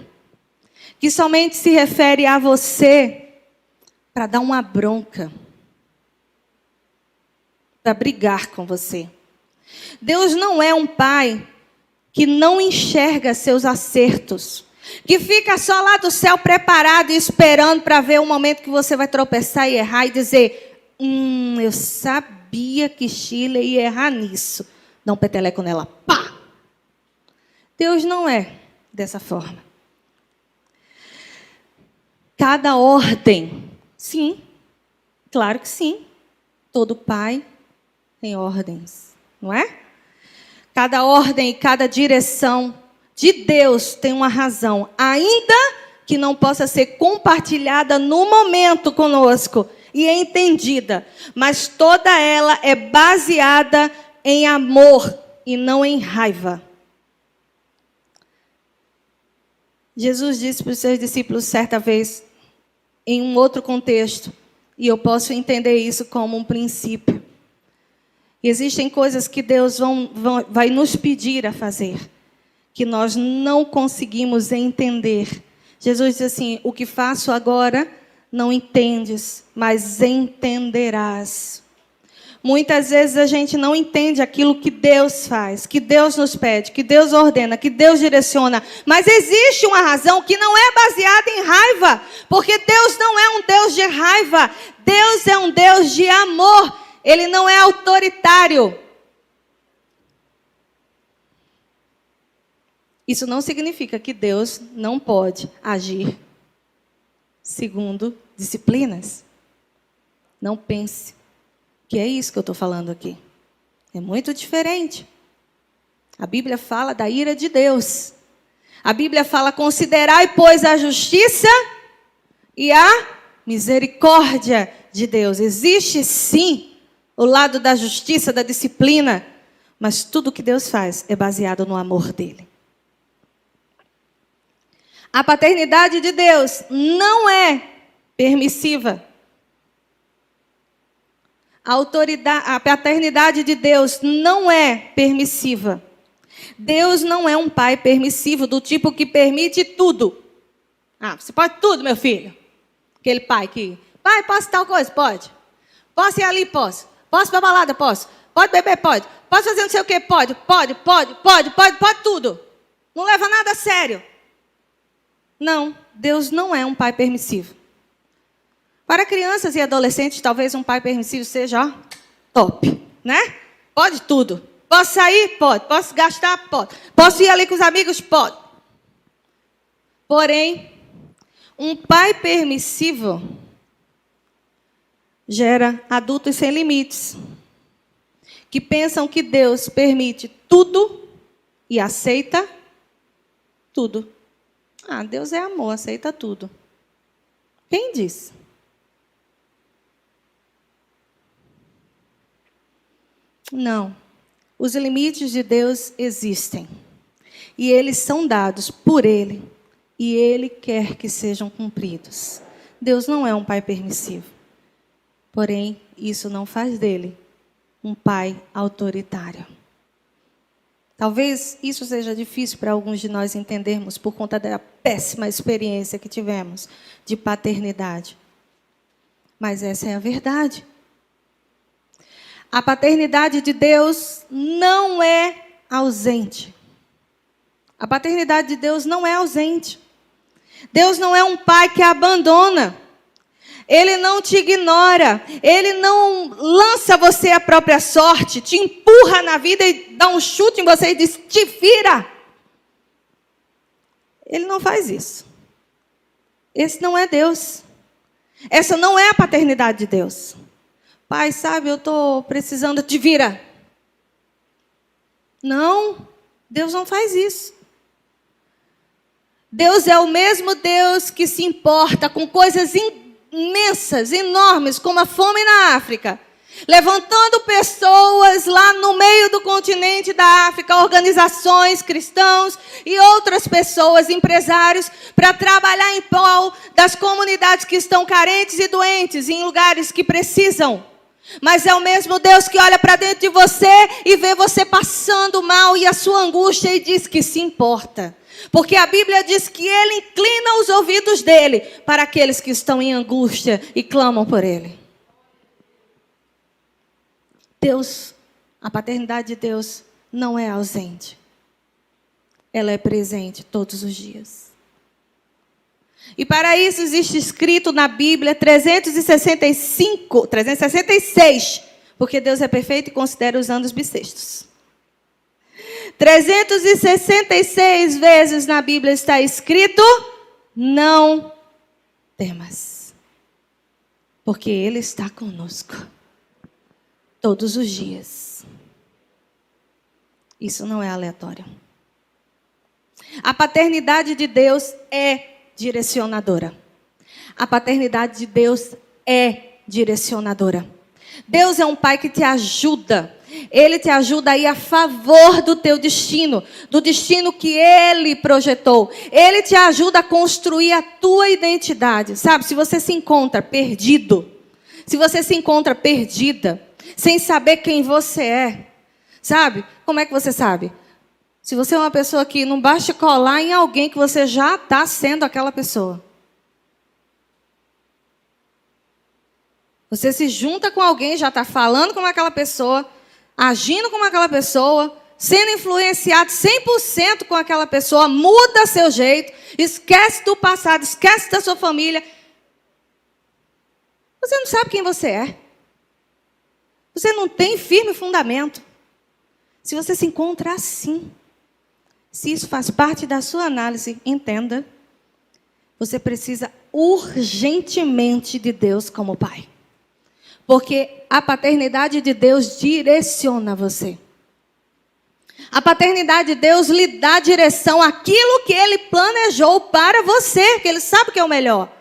que somente se refere a você para dar uma bronca, para brigar com você. Deus não é um pai que não enxerga seus acertos, que fica só lá do céu preparado e esperando para ver o momento que você vai tropeçar e errar e dizer, eu sabia que Sheila ia errar nisso. Dá um peteleco nela, pá! Deus não é dessa forma. Cada ordem, sim, claro que sim. Todo pai tem ordens, não é? Cada ordem e cada direção de Deus tem uma razão, ainda que não possa ser compartilhada no momento conosco e entendida, mas toda ela é baseada em amor e não em raiva. Jesus disse para os seus discípulos certa vez, em um outro contexto, e eu posso entender isso como um princípio. Existem coisas que Deus vai nos pedir a fazer, que nós não conseguimos entender. Jesus diz assim: o que faço agora não entendes, mas entenderás. Muitas vezes a gente não entende aquilo que Deus faz, que Deus nos pede, que Deus ordena, que Deus direciona. Mas existe uma razão que não é baseada em raiva, porque Deus não é um Deus de raiva. Deus é um Deus de amor. Ele não é autoritário. Isso não significa que Deus não pode agir segundo disciplinas. Não pense que é isso que eu estou falando aqui. É muito diferente. A Bíblia fala da ira de Deus. A Bíblia fala: considerai, pois, a justiça e a misericórdia de Deus. Existe sim o lado da justiça, da disciplina, mas tudo que Deus faz é baseado no amor dele. A paternidade de Deus não é permissiva. A paternidade de Deus não é permissiva. Deus não é um pai permissivo, do tipo que permite tudo. Ah, você pode tudo, meu filho. Aquele pai que... pai, posso tal coisa? Pode. Posso ir ali? Posso. Posso ir para balada? Posso. Pode beber? Pode. Posso fazer não sei o quê? Pode. Pode tudo. Não leva nada a sério. Não, Deus não é um pai permissivo. Para crianças e adolescentes, talvez um pai permissivo seja, ó, top, né? Pode tudo. Posso sair? Pode. Posso gastar? Pode. Posso ir ali com os amigos? Pode. Porém, um pai permissivo gera adultos sem limites, que pensam que Deus permite tudo e aceita tudo. Ah, Deus é amor, aceita tudo. Quem disse? Não. Os limites de Deus existem. E eles são dados por Ele. E Ele quer que sejam cumpridos. Deus não é um pai permissivo. Porém, isso não faz dele um pai autoritário. Talvez isso seja difícil para alguns de nós entendermos por conta da péssima experiência que tivemos de paternidade. Mas essa é a verdade. A paternidade de Deus não é ausente. A paternidade de Deus não é ausente. Deus não é um pai que abandona. Ele não te ignora. Ele não lança você à própria sorte, te empurra na vida e dá um chute em você e diz: te vira. Ele não faz isso. Esse não é Deus. Essa não é a paternidade de Deus. Pai, sabe, eu estou precisando, te vira. Não, Deus não faz isso. Deus é o mesmo Deus que se importa com coisas imensas, enormes, como a fome na África. Levantando pessoas lá no meio do continente da África, organizações, cristãos e outras pessoas, empresários, para trabalhar em prol das comunidades que estão carentes e doentes, em lugares que precisam. Mas é o mesmo Deus que olha para dentro de você e vê você passando mal e a sua angústia e diz que se importa. Porque a Bíblia diz que Ele inclina os ouvidos dele para aqueles que estão em angústia e clamam por Ele. Deus, a paternidade de Deus não é ausente. Ela é presente todos os dias. E para isso existe escrito na Bíblia 366, porque Deus é perfeito e considera os anos bissextos. 366 vezes na Bíblia está escrito: não temas, porque Ele está conosco todos os dias. Isso não é aleatório. A paternidade de Deus é direcionadora. A paternidade de Deus é direcionadora. Deus é um pai que te ajuda. Ele te ajuda a ir a favor do teu destino, do destino que Ele projetou. Ele te ajuda a construir a tua identidade. Sabe, se você se encontra perdido, se você se encontra perdida, sem saber quem você é, sabe? Como é que você sabe? Se você é uma pessoa que não basta colar em alguém que você já está sendo aquela pessoa. Você se junta com alguém, já está falando como aquela pessoa, agindo como aquela pessoa, sendo influenciado 100% com aquela pessoa, muda seu jeito, esquece do passado, esquece da sua família. Você não sabe quem você é. Você não tem firme fundamento. Se você se encontra assim, se isso faz parte da sua análise, entenda, você precisa urgentemente de Deus como pai. Porque a paternidade de Deus direciona você. A paternidade de Deus lhe dá direção àquilo que Ele planejou para você, que Ele sabe que é o melhor.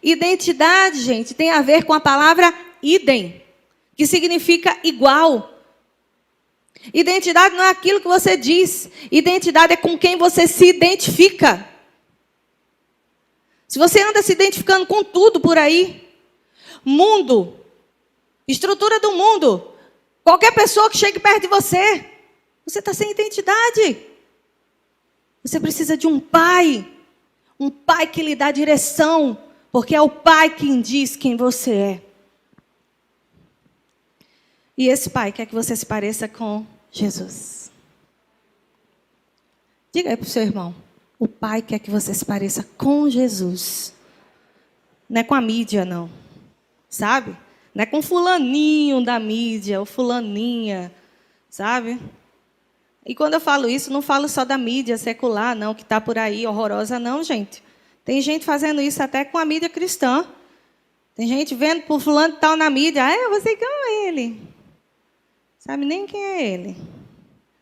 Identidade, gente, tem a ver com a palavra idem, que significa igual. Identidade não é aquilo que você diz. Identidade é com quem você se identifica. Se você anda se identificando com tudo por aí, mundo, estrutura do mundo, qualquer pessoa que chegue perto de você, você está sem identidade. Você precisa de um pai que lhe dá direção, porque é o pai quem diz quem você é. E esse pai quer que você se pareça com Jesus. Diga aí para o seu irmão, o pai quer que você se pareça com Jesus. Não é com a mídia, não. Sabe? Não é com fulaninho da mídia, ou fulaninha, sabe? E quando eu falo isso, não falo só da mídia secular, não, que está por aí, horrorosa, não, gente. Tem gente fazendo isso até com a mídia cristã. Tem gente vendo por fulano tal na mídia, você como ele. Sabe nem quem é ele.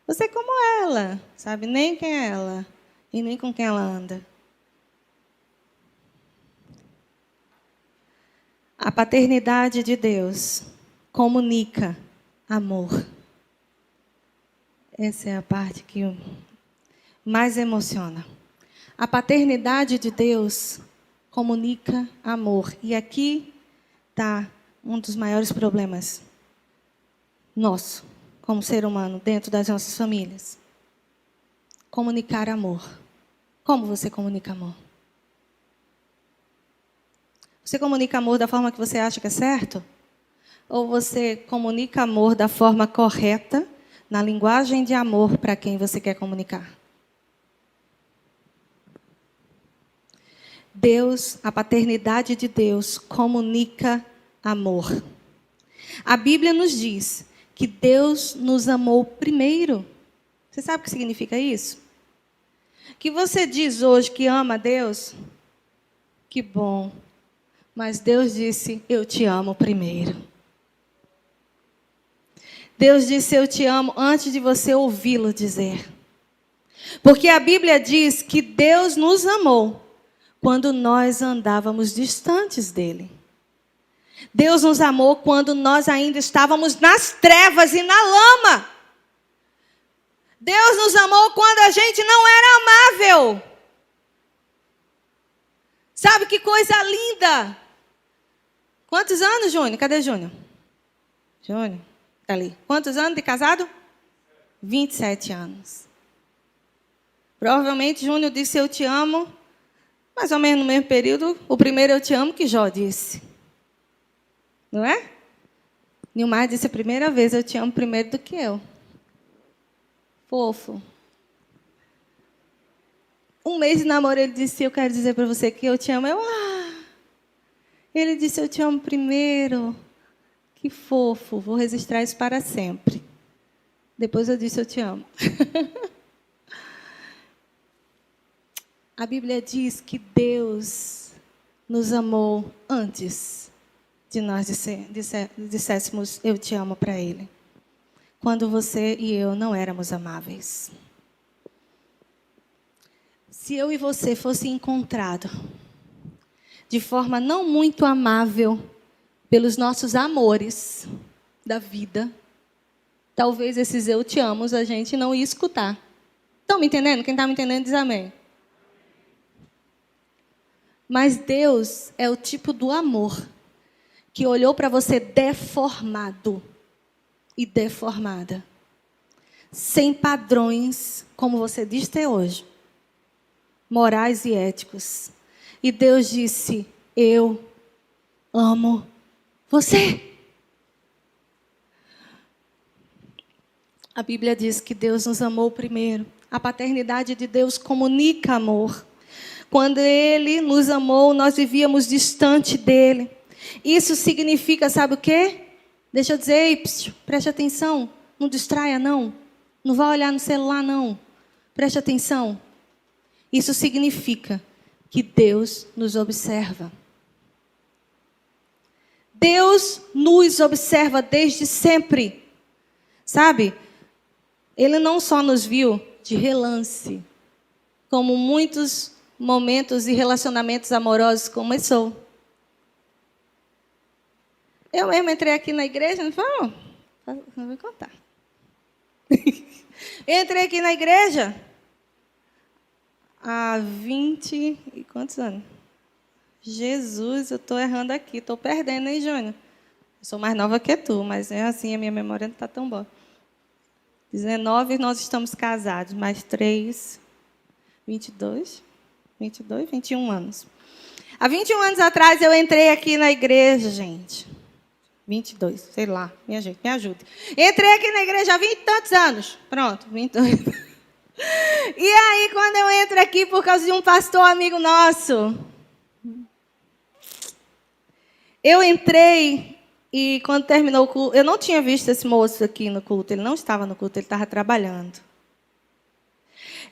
Você como ela, sabe nem quem é ela. E nem com quem ela anda. A paternidade de Deus comunica amor. Essa é a parte que mais emociona. A paternidade de Deus comunica amor. E aqui está um dos maiores problemas nosso, como ser humano, dentro das nossas famílias. Comunicar amor. Como você comunica amor? Você comunica amor da forma que você acha que é certo? Ou você comunica amor da forma correta, na linguagem de amor para quem você quer comunicar? Deus, a paternidade de Deus, comunica amor. A Bíblia nos diz que Deus nos amou primeiro. Você sabe o que significa isso? Que você diz hoje que ama a Deus? Que bom. Mas Deus disse, eu te amo primeiro. Deus disse, eu te amo antes de você ouvi-lo dizer. Porque a Bíblia diz que Deus nos amou quando nós andávamos distantes dele. Deus nos amou quando nós ainda estávamos nas trevas e na lama. Deus nos amou quando a gente não era amável. Sabe que coisa linda? Quantos anos, Júnior? Cadê Júnior? Júnior, está ali. Quantos anos de casado? 27 anos. Provavelmente Júnior disse eu te amo, mais ou menos no mesmo período, o primeiro eu te amo que Jó disse. Não é? Nilmar disse a primeira vez eu te amo primeiro do que eu. Fofo. Um mês de namoro ele disse, eu quero dizer para você que eu te amo. Ele disse, eu te amo primeiro. Que fofo, vou registrar isso para sempre. Depois eu disse, eu te amo. A Bíblia diz que Deus nos amou antes de nós disséssemos, eu te amo para Ele. Quando você e eu não éramos amáveis. Se eu e você fosse encontrado de forma não muito amável pelos nossos amores da vida, talvez esses eu te amo a gente não ia escutar. Estão me entendendo? Quem está me entendendo diz amém. Mas Deus é o tipo do amor que olhou para você deformado e deformada, sem padrões, como você diz ter hoje, morais e éticos. E Deus disse: eu amo você. A Bíblia diz que Deus nos amou primeiro. A paternidade de Deus comunica amor. Quando Ele nos amou, nós vivíamos distante dEle. Isso significa, sabe o quê? Deixa eu dizer, ei, preste atenção. Não distraia, não. Não vá olhar no celular, não. Preste atenção. Isso significa que Deus nos observa. Deus nos observa desde sempre. Sabe? Ele não só nos viu de relance, como muitos momentos e relacionamentos amorosos começou. Eu mesmo entrei aqui na igreja, não vou contar. Entrei aqui na igreja há 20 e quantos anos? Jesus, eu estou errando aqui, estou perdendo, hein, Júnior? Eu sou mais nova que tu, mas é assim, a minha memória não está tão boa. 19, nós estamos casados, mais 3, 22, 21 anos. Há 21 anos atrás eu entrei aqui na igreja, gente. 22, sei lá, minha gente, me ajude. Entrei aqui na igreja há 20 e tantos anos. Pronto, 22. E aí, quando eu entro aqui por causa de um pastor amigo nosso, eu entrei e quando terminou o culto, eu não tinha visto esse moço aqui no culto, ele não estava no culto, ele estava trabalhando.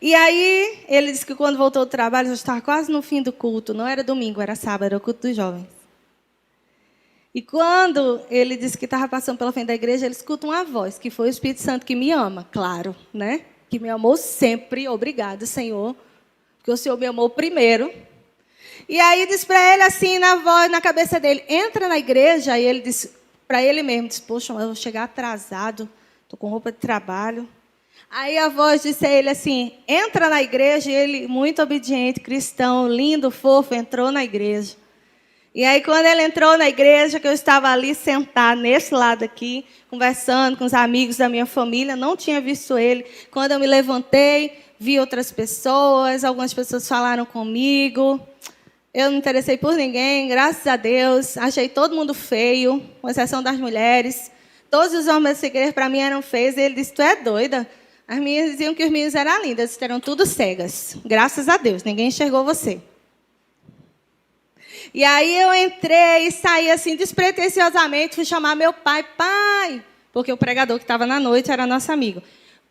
E aí, ele disse que quando voltou do trabalho, já estava quase no fim do culto, não era domingo, era sábado, era o culto dos jovens. E quando ele disse que estava passando pela frente da igreja, ele escuta uma voz, que foi o Espírito Santo que me ama, claro, né? Que me amou sempre, obrigado, Senhor, porque o Senhor me amou primeiro. E aí disse para ele assim, na voz, na cabeça dele, entra na igreja. E ele disse para ele mesmo, disse, poxa, eu vou chegar atrasado, estou com roupa de trabalho. Aí a voz disse a ele assim, entra na igreja. E ele, muito obediente, cristão, lindo, fofo, entrou na igreja. E aí quando ele entrou na igreja, que eu estava ali sentada nesse lado aqui, conversando com os amigos da minha família, não tinha visto ele. Quando eu me levantei, vi outras pessoas, algumas pessoas falaram comigo. Eu não me interessei por ninguém, graças a Deus. Achei todo mundo feio, com exceção das mulheres. Todos os homens dessa igreja, para mim, eram feios. E ele disse, tu é doida? As meninas diziam que os meninos eram lindas, eram tudo cegas. Graças a Deus, ninguém enxergou você. E aí eu entrei e saí assim, despretensiosamente, fui chamar meu pai. Pai, porque o pregador que estava na noite era nosso amigo.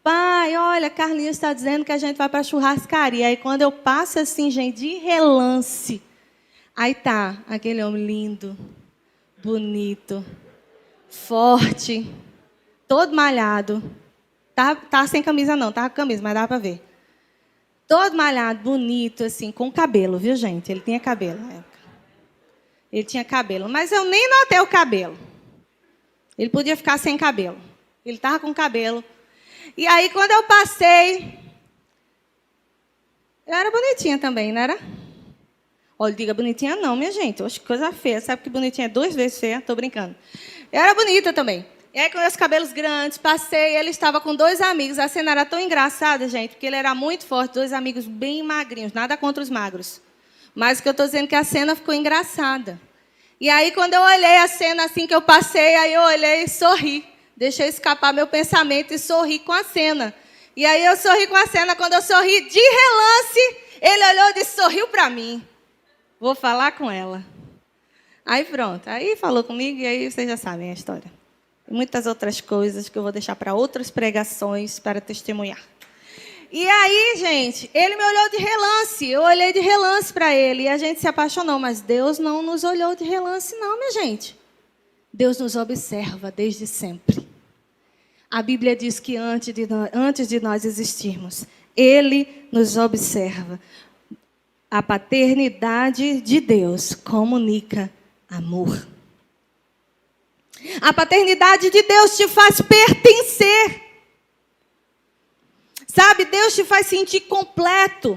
Pai, olha, Carlinhos está dizendo que a gente vai para a churrascaria. Aí quando eu passo assim, gente, de relance, aí tá aquele homem lindo, bonito, forte, todo malhado. Tá sem camisa não, tava com camisa, mas dava para ver. Todo malhado, bonito, assim, com cabelo, viu, gente? Ele tinha cabelo na época. Ele tinha cabelo, mas eu nem notei o cabelo. Ele podia ficar sem cabelo. Ele estava com cabelo. E aí, quando eu passei, eu era bonitinha também, não era? Olha, diga bonitinha não, minha gente. Oxe, que coisa feia. Sabe que bonitinha é 2 vezes feia? Estou brincando. Eu era bonita também. E aí, com meus cabelos grandes, passei, ele estava com 2 amigos. A cena era tão engraçada, gente, porque ele era muito forte, 2 amigos bem magrinhos, nada contra os magros. Mas o que eu estou dizendo é que a cena ficou engraçada. E aí, quando eu olhei a cena assim que eu passei, aí eu olhei e sorri. Deixei escapar meu pensamento e sorri com a cena. E aí eu sorri com a cena. Quando eu sorri de relance, ele olhou e disse, sorriu para mim. Vou falar com ela. Aí pronto. Aí falou comigo e aí vocês já sabem a história. E muitas outras coisas que eu vou deixar para outras pregações para testemunhar. E aí, gente, ele me olhou de relance. Eu olhei de relance para ele e a gente se apaixonou. Mas Deus não nos olhou de relance não, minha gente. Deus nos observa desde sempre. A Bíblia diz que antes de nós existirmos, Ele nos observa. A paternidade de Deus comunica amor. A paternidade de Deus te faz pertencer. Sabe, Deus te faz sentir completo.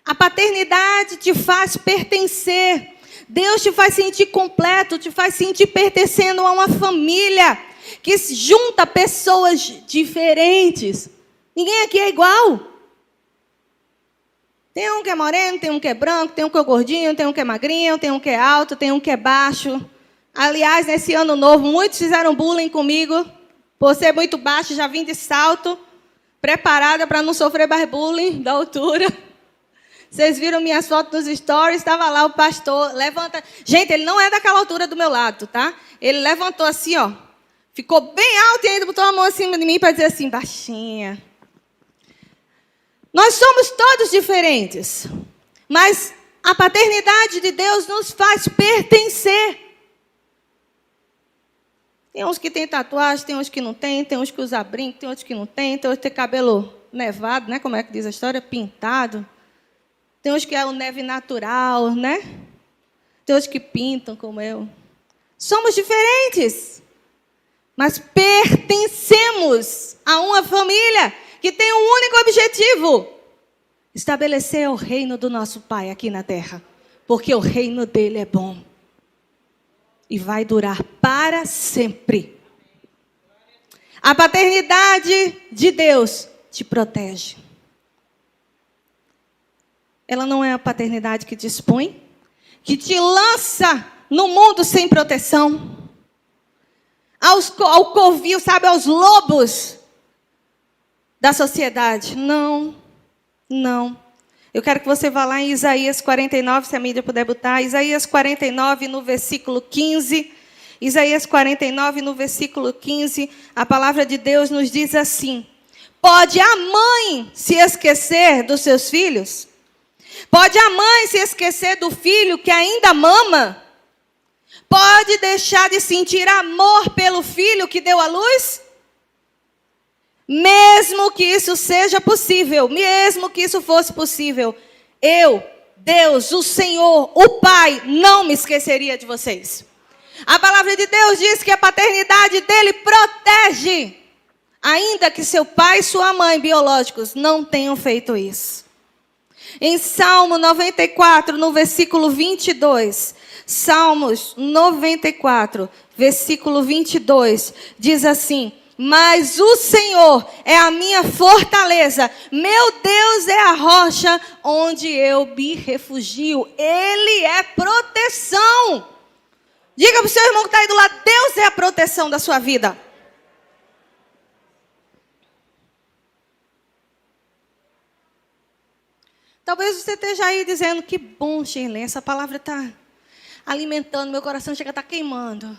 A paternidade te faz pertencer. Deus te faz sentir completo, te faz sentir pertencendo a uma família que junta pessoas diferentes. Ninguém aqui é igual. Tem um que é moreno, tem um que é branco, tem um que é gordinho, tem um que é magrinho, tem um que é alto, tem um que é baixo. Aliás, nesse ano novo, muitos fizeram bullying comigo. Por ser muito baixo, já vim de salto, preparada para não sofrer mais bullying da altura. Vocês viram minhas fotos nos stories, estava lá o pastor, levanta. Gente, ele não é daquela altura do meu lado, tá? Ele levantou assim, ó. Ficou bem alto e ainda botou a mão acima de mim para dizer assim, baixinha. Nós somos todos diferentes, mas a paternidade de Deus nos faz pertencer. Tem uns que têm tatuagem, tem uns que não têm, tem uns que usam brinco, tem outros que não têm, tem outros que têm cabelo nevado, né? Como é que diz a história? Pintado. Tem uns que é o neve natural, né? Tem outros que pintam, como eu. Somos diferentes, mas pertencemos a uma família que tem um único objetivo: estabelecer o reino do nosso Pai aqui na terra. Porque o reino dele é bom. E vai durar para sempre. A paternidade de Deus te protege. Ela não é a paternidade que te expõe, que te lança no mundo sem proteção. Ao covil, sabe, aos lobos da sociedade. Não, não. Eu quero que você vá lá em Isaías 49, se a mídia puder botar. Isaías 49, no versículo 15. Isaías 49, no versículo 15. A palavra de Deus nos diz assim: pode a mãe se esquecer dos seus filhos? Pode a mãe se esquecer do filho que ainda mama? Pode deixar de sentir amor pelo filho que deu à luz? Mesmo que isso seja possível, mesmo que isso fosse possível, eu, Deus, o Senhor, o Pai, não me esqueceria de vocês. A palavra de Deus diz que a paternidade dele protege, ainda que seu pai e sua mãe biológicos não tenham feito isso. Em Salmo 94, no versículo 22, Salmos 94, versículo 22, diz assim: mas o Senhor é a minha fortaleza, meu Deus é a rocha onde eu me refugio. Ele é proteção. Diga para o seu irmão que está aí do lado: Deus é a proteção da sua vida. Talvez você esteja aí dizendo: que bom, Shirley, essa palavra está alimentando, meu coração chega a estar queimando.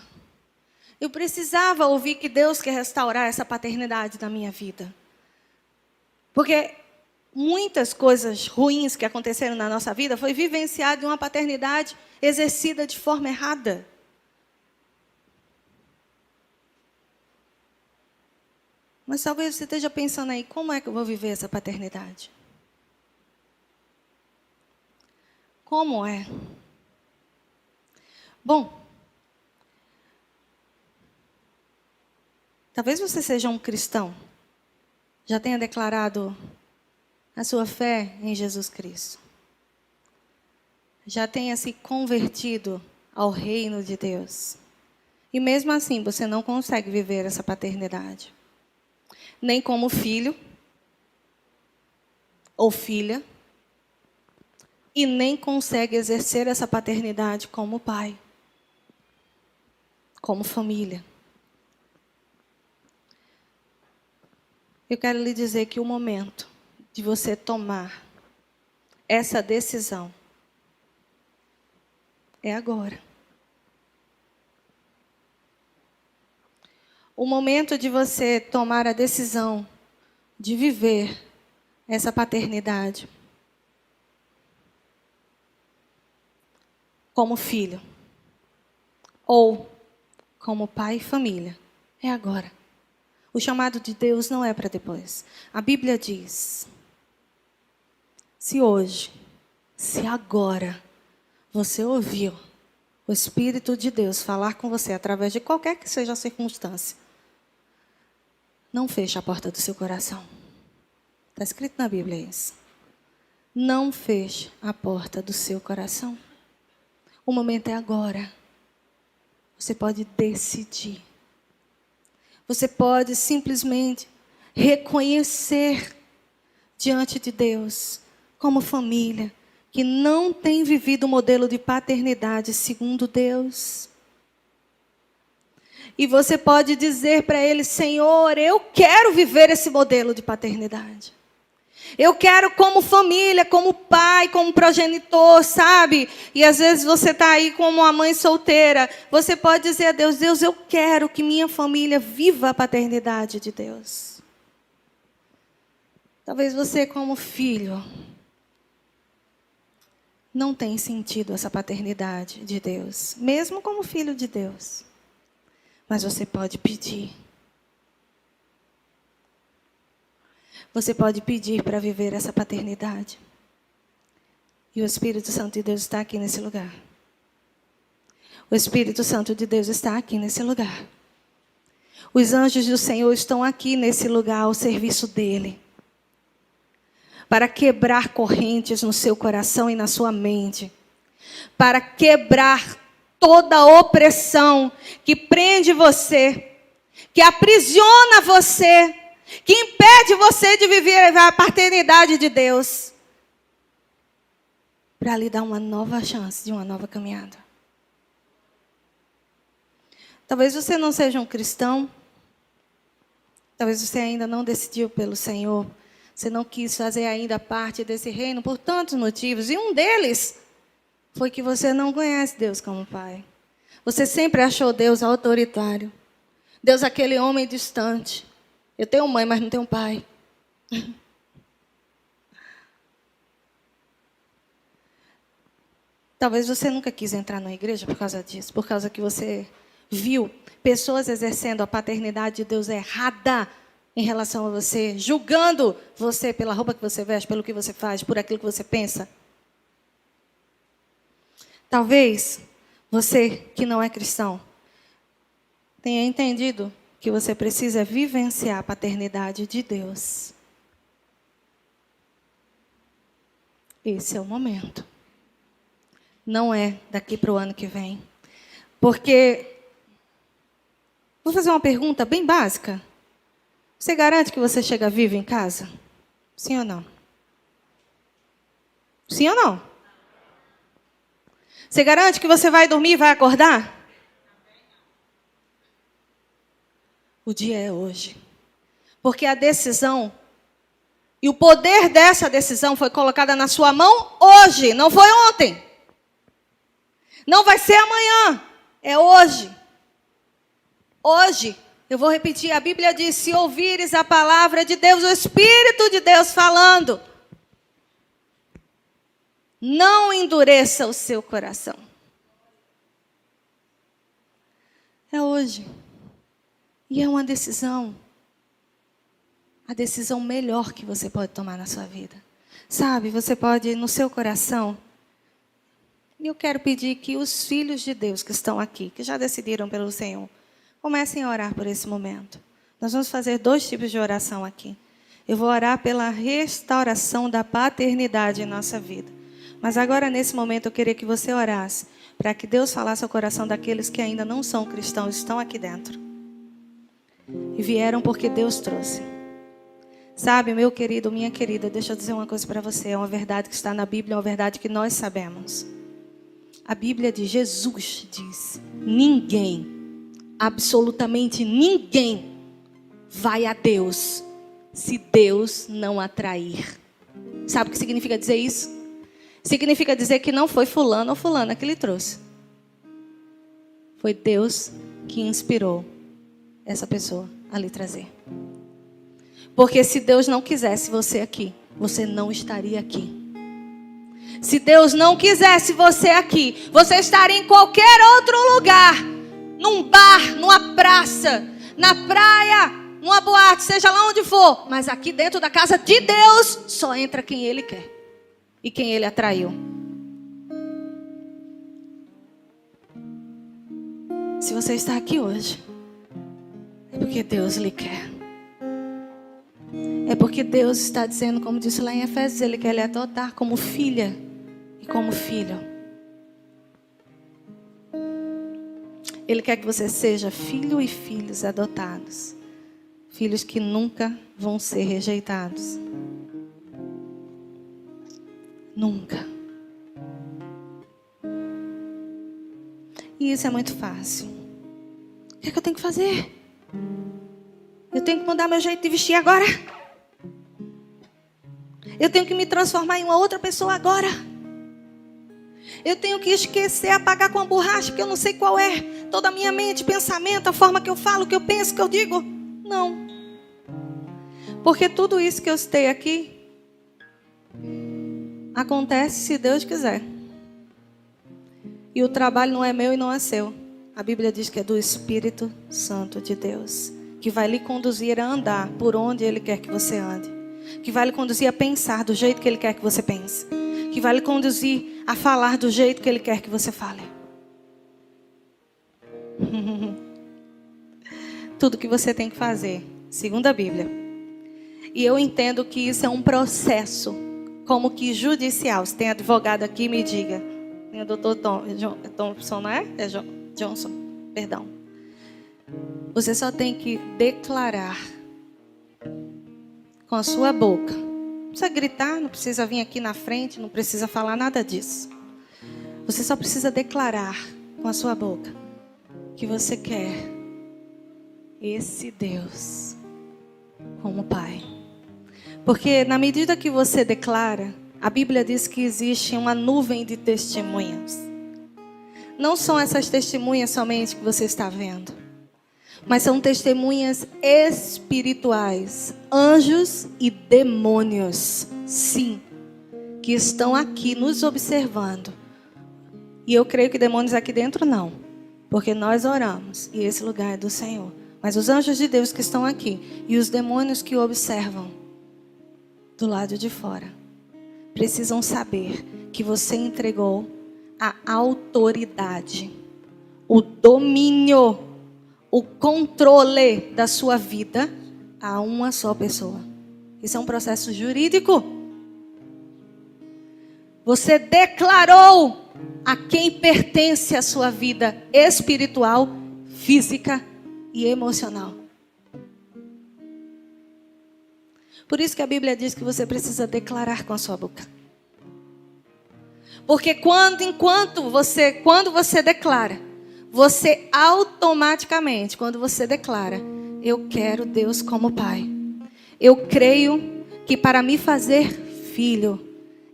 Eu precisava ouvir que Deus quer restaurar essa paternidade na minha vida. Porque muitas coisas ruins que aconteceram na nossa vida foi vivenciado em uma paternidade exercida de forma errada. Mas talvez você esteja pensando aí: como é que eu vou viver essa paternidade? Como é? Bom, talvez você seja um cristão, já tenha declarado a sua fé em Jesus Cristo, já tenha se convertido ao reino de Deus, e mesmo assim você não consegue viver essa paternidade, nem como filho ou filha, e nem consegue exercer essa paternidade como pai, como família. Eu quero lhe dizer que o momento de você tomar essa decisão é agora. O momento de você tomar a decisão de viver essa paternidade como filho ou como pai e família é agora. O chamado de Deus não é para depois. A Bíblia diz: se hoje, Se agora você ouviu o Espírito de Deus falar com você através de qualquer que seja a circunstância, não feche a porta do seu coração. Está escrito na Bíblia isso. Não feche a porta do seu coração. O momento é agora. Você pode decidir. Você pode simplesmente reconhecer diante de Deus, como família, que não tem vivido o modelo de paternidade segundo Deus. E você pode dizer para Ele: Senhor, eu quero viver esse modelo de paternidade. Eu quero como família, como pai, como progenitor, sabe? E às vezes você está aí como uma mãe solteira. Você pode dizer a Deus: Deus, eu quero que minha família viva a paternidade de Deus. Talvez você como filho não tenha sentido essa paternidade de Deus, mesmo como filho de Deus. Mas você pode pedir. Você pode pedir para viver essa paternidade. E o Espírito Santo de Deus está aqui nesse lugar. O Espírito Santo de Deus está aqui nesse lugar. Os anjos do Senhor estão aqui nesse lugar ao serviço dEle, para quebrar correntes no seu coração e na sua mente, para quebrar toda opressão que prende você, que aprisiona você, que impede você de viver a paternidade de Deus, para lhe dar uma nova chance de uma nova caminhada. Talvez você não seja um cristão, talvez você ainda não decidiu pelo Senhor, você não quis fazer ainda parte desse reino por tantos motivos, e um deles foi que você não conhece Deus como Pai. Você sempre achou Deus autoritário, Deus aquele homem distante. Eu tenho mãe, mas não tenho pai. Talvez você nunca quis entrar na igreja por causa disso, por causa que você viu pessoas exercendo a paternidade de Deus errada em relação a você, julgando você pela roupa que você veste, pelo que você faz, por aquilo que você pensa. Talvez você que não é cristão tenha entendido que você precisa vivenciar a paternidade de Deus. Esse é o momento. Não é daqui para o ano que vem. Porque, vou fazer uma pergunta bem básica. Você garante que você chega vivo em casa? Sim ou não? Sim ou não? Você garante que você vai dormir e vai acordar? O dia é hoje. Porque a decisão e o poder dessa decisão foi colocada na sua mão hoje, não foi ontem. Não vai ser amanhã, é hoje. Hoje, eu vou repetir, a Bíblia diz: se ouvires a palavra de Deus, o Espírito de Deus falando, não endureça o seu coração. É hoje. E é uma decisão. A decisão melhor que você pode tomar na sua vida. Sabe, você pode, no seu coração, e eu quero pedir que os filhos de Deus que estão aqui, que já decidiram pelo Senhor, comecem a orar por esse momento. Nós vamos fazer 2 tipos de oração aqui. Eu vou orar pela restauração da paternidade em nossa vida. Mas agora, nesse momento, eu queria que você orasse para que Deus falasse ao coração daqueles que ainda não são cristãos, estão aqui dentro. E vieram porque Deus trouxe. Sabe, meu querido, minha querida, deixa eu dizer uma coisa para você. É uma verdade que está na Bíblia, é uma verdade que nós sabemos. A Bíblia de Jesus diz: ninguém, absolutamente ninguém, vai a Deus se Deus não atrair. Sabe o que significa dizer isso? Significa dizer que não foi fulano ou fulana que lhe trouxe. Foi Deus que inspirou essa pessoa a lhe trazer. Porque se Deus não quisesse você aqui, você não estaria aqui. Se Deus não quisesse você aqui, você estaria em qualquer outro lugar. Num bar, numa praça, na praia, numa boate, seja lá onde for. Mas aqui dentro da casa de Deus, só entra quem Ele quer. E quem Ele atraiu. Se você está aqui hoje, é porque Deus lhe quer. É porque Deus está dizendo, como disse lá em Efésios, Ele quer lhe adotar como filha e como filho. Ele quer que você seja filho e filhos adotados. Filhos que nunca vão ser rejeitados. Nunca. E isso é muito fácil. O que é que eu tenho que fazer? Eu tenho que mudar meu jeito de vestir agora? Eu tenho que me transformar em uma outra pessoa agora? Eu tenho que esquecer, apagar com a borracha, que eu não sei qual é. Toda a minha mente, pensamento, a forma que eu falo, que eu penso, que eu digo. Não. Porque tudo isso que eu citei aqui acontece se Deus quiser. E o trabalho não é meu e não é seu. A Bíblia diz que é do Espírito Santo de Deus, que vai lhe conduzir a andar por onde Ele quer que você ande, que vai lhe conduzir a pensar do jeito que Ele quer que você pense, que vai lhe conduzir a falar do jeito que Ele quer que você fale. Tudo que você tem que fazer, segundo a Bíblia. E eu entendo que isso é um processo, como que judicial. Se tem advogado aqui, me diga. Tem o doutor Thompson, não é? É Johnson, perdão. Você só tem que declarar com a sua boca. Não precisa gritar, não precisa vir aqui na frente, não precisa falar nada disso. Você só precisa declarar com a sua boca que você quer esse Deus como Pai. Porque na medida que você declara, a Bíblia diz que existe uma nuvem de testemunhas. Não são essas testemunhas somente que você está vendo, mas são testemunhas espirituais, anjos e demônios, sim, que estão aqui nos observando. E eu creio que demônios aqui dentro não, porque nós oramos e esse lugar é do Senhor. Mas os anjos de Deus que estão aqui e os demônios que observam do lado de fora precisam saber que você entregou a autoridade, o domínio, o controle da sua vida a uma só pessoa. Isso é um processo jurídico. Você declarou a quem pertence a sua vida espiritual, física e emocional. Por isso que a Bíblia diz que você precisa declarar com a sua boca. Porque quando você declara, você automaticamente, quando você declara, eu quero Deus como Pai. Eu creio que para me fazer filho,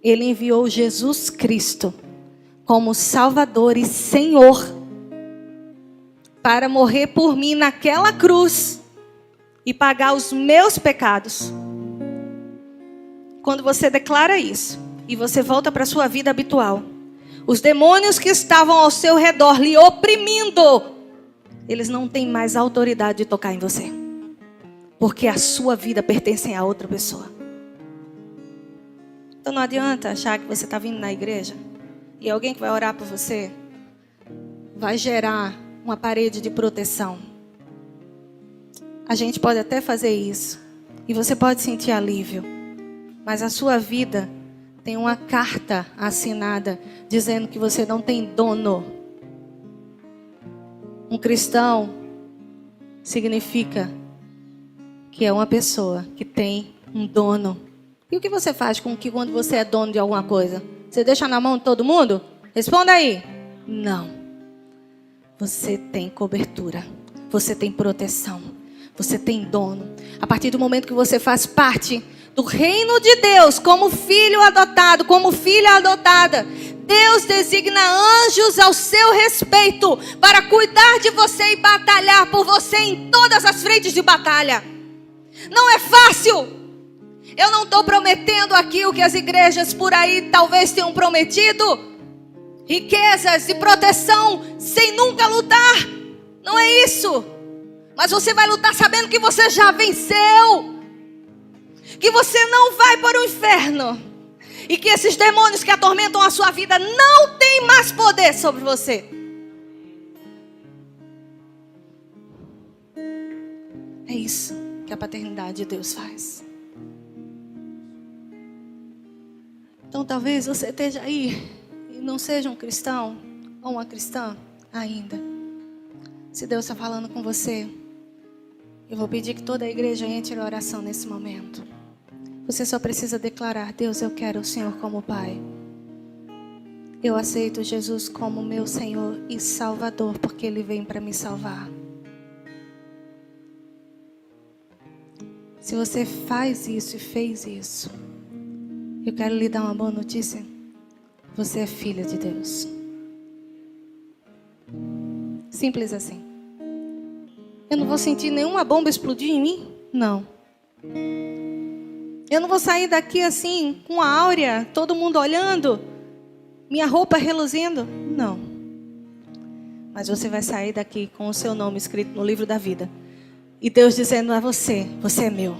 Ele enviou Jesus Cristo como Salvador e Senhor para morrer por mim naquela cruz e pagar os meus pecados. Quando você declara isso e você volta para a sua vida habitual, os demônios que estavam ao seu redor lhe oprimindo, eles não têm mais autoridade de tocar em você, porque a sua vida pertence a outra pessoa. Então não adianta achar que você está vindo na igreja e alguém que vai orar por você vai gerar uma parede de proteção. A gente pode até fazer isso e você pode sentir alívio, mas a sua vida tem uma carta assinada dizendo que você não tem dono. Um cristão significa que é uma pessoa que tem um dono. E o que você faz com que quando você é dono de alguma coisa? Você deixa na mão de todo mundo? Responda aí. Não. Você tem cobertura. Você tem proteção. Você tem dono. A partir do momento que você faz parte do reino de Deus, como filho adotado, como filha adotada, Deus designa anjos ao seu respeito para cuidar de você e batalhar por você em todas as frentes de batalha. Não é fácil. Eu não estou prometendo aqui o que as igrejas por aí talvez tenham prometido, riquezas e proteção sem nunca lutar. Não é isso. Mas você vai lutar sabendo que você já venceu, que você não vai para o inferno e que esses demônios que atormentam a sua vida não têm mais poder sobre você. É isso que a paternidade de Deus faz. Então talvez você esteja aí e não seja um cristão ou uma cristã ainda. Se Deus está falando com você, eu vou pedir que toda a igreja entre em oração nesse momento. Você só precisa declarar: Deus, eu quero o Senhor como Pai. Eu aceito Jesus como meu Senhor e Salvador, porque Ele vem para me salvar. Se você faz isso e fez isso, eu quero lhe dar uma boa notícia. Você é filha de Deus. Simples assim. Eu não vou sentir nenhuma bomba explodir em mim? Não. Eu não vou sair daqui assim, com a áurea, todo mundo olhando, minha roupa reluzindo? Não. Mas você vai sair daqui com o seu nome escrito no livro da vida. E Deus dizendo a você: você é meu.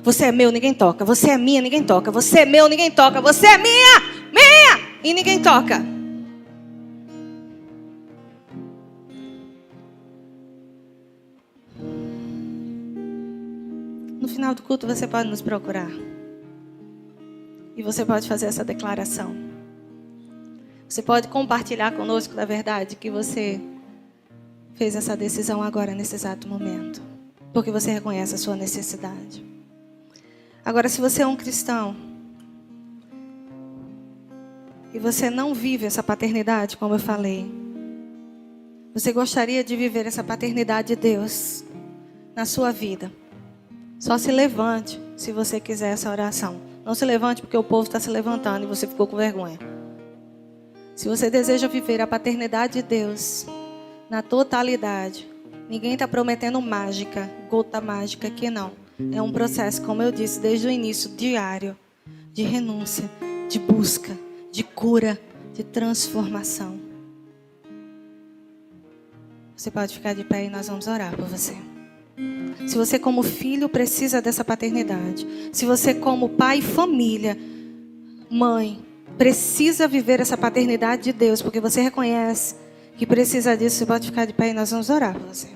Você é meu, ninguém toca. Você é minha, ninguém toca. Você é meu, ninguém toca. Você é minha, minha, e ninguém toca. No final do culto você pode nos procurar. E você pode fazer essa declaração. Você pode compartilhar conosco da verdade que você fez essa decisão agora, nesse exato momento. Porque você reconhece a sua necessidade. Agora, se você é um cristão e você não vive essa paternidade, como eu falei, você gostaria de viver essa paternidade de Deus na sua vida, só se levante se você quiser essa oração. Não se levante porque o povo está se levantando e você ficou com vergonha. Se você deseja viver a paternidade de Deus na totalidade, ninguém está prometendo mágica, gota mágica aqui não. É um processo, como eu disse, desde o início, diário, de renúncia, de busca, de cura, de transformação. Você pode ficar de pé e nós vamos orar por você. Se você como filho precisa dessa paternidade, se você como pai, família, mãe, precisa viver essa paternidade de Deus, porque você reconhece que precisa disso, você pode ficar de pé e nós vamos orar por você.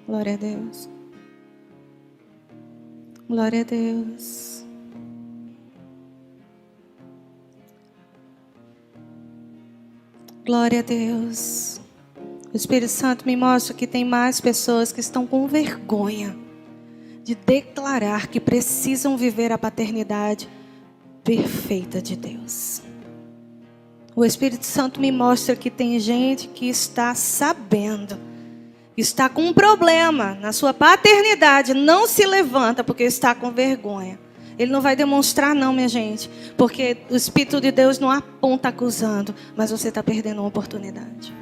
Glória a Deus. Glória a Deus. Glória a Deus. O Espírito Santo me mostra que tem mais pessoas que estão com vergonha de declarar que precisam viver a paternidade perfeita de Deus. O Espírito Santo me mostra que tem gente que está sabendo, está com um problema na sua paternidade, não se levanta porque está com vergonha. Ele não vai demonstrar não, minha gente, porque o Espírito de Deus não aponta acusando, mas você está perdendo uma oportunidade.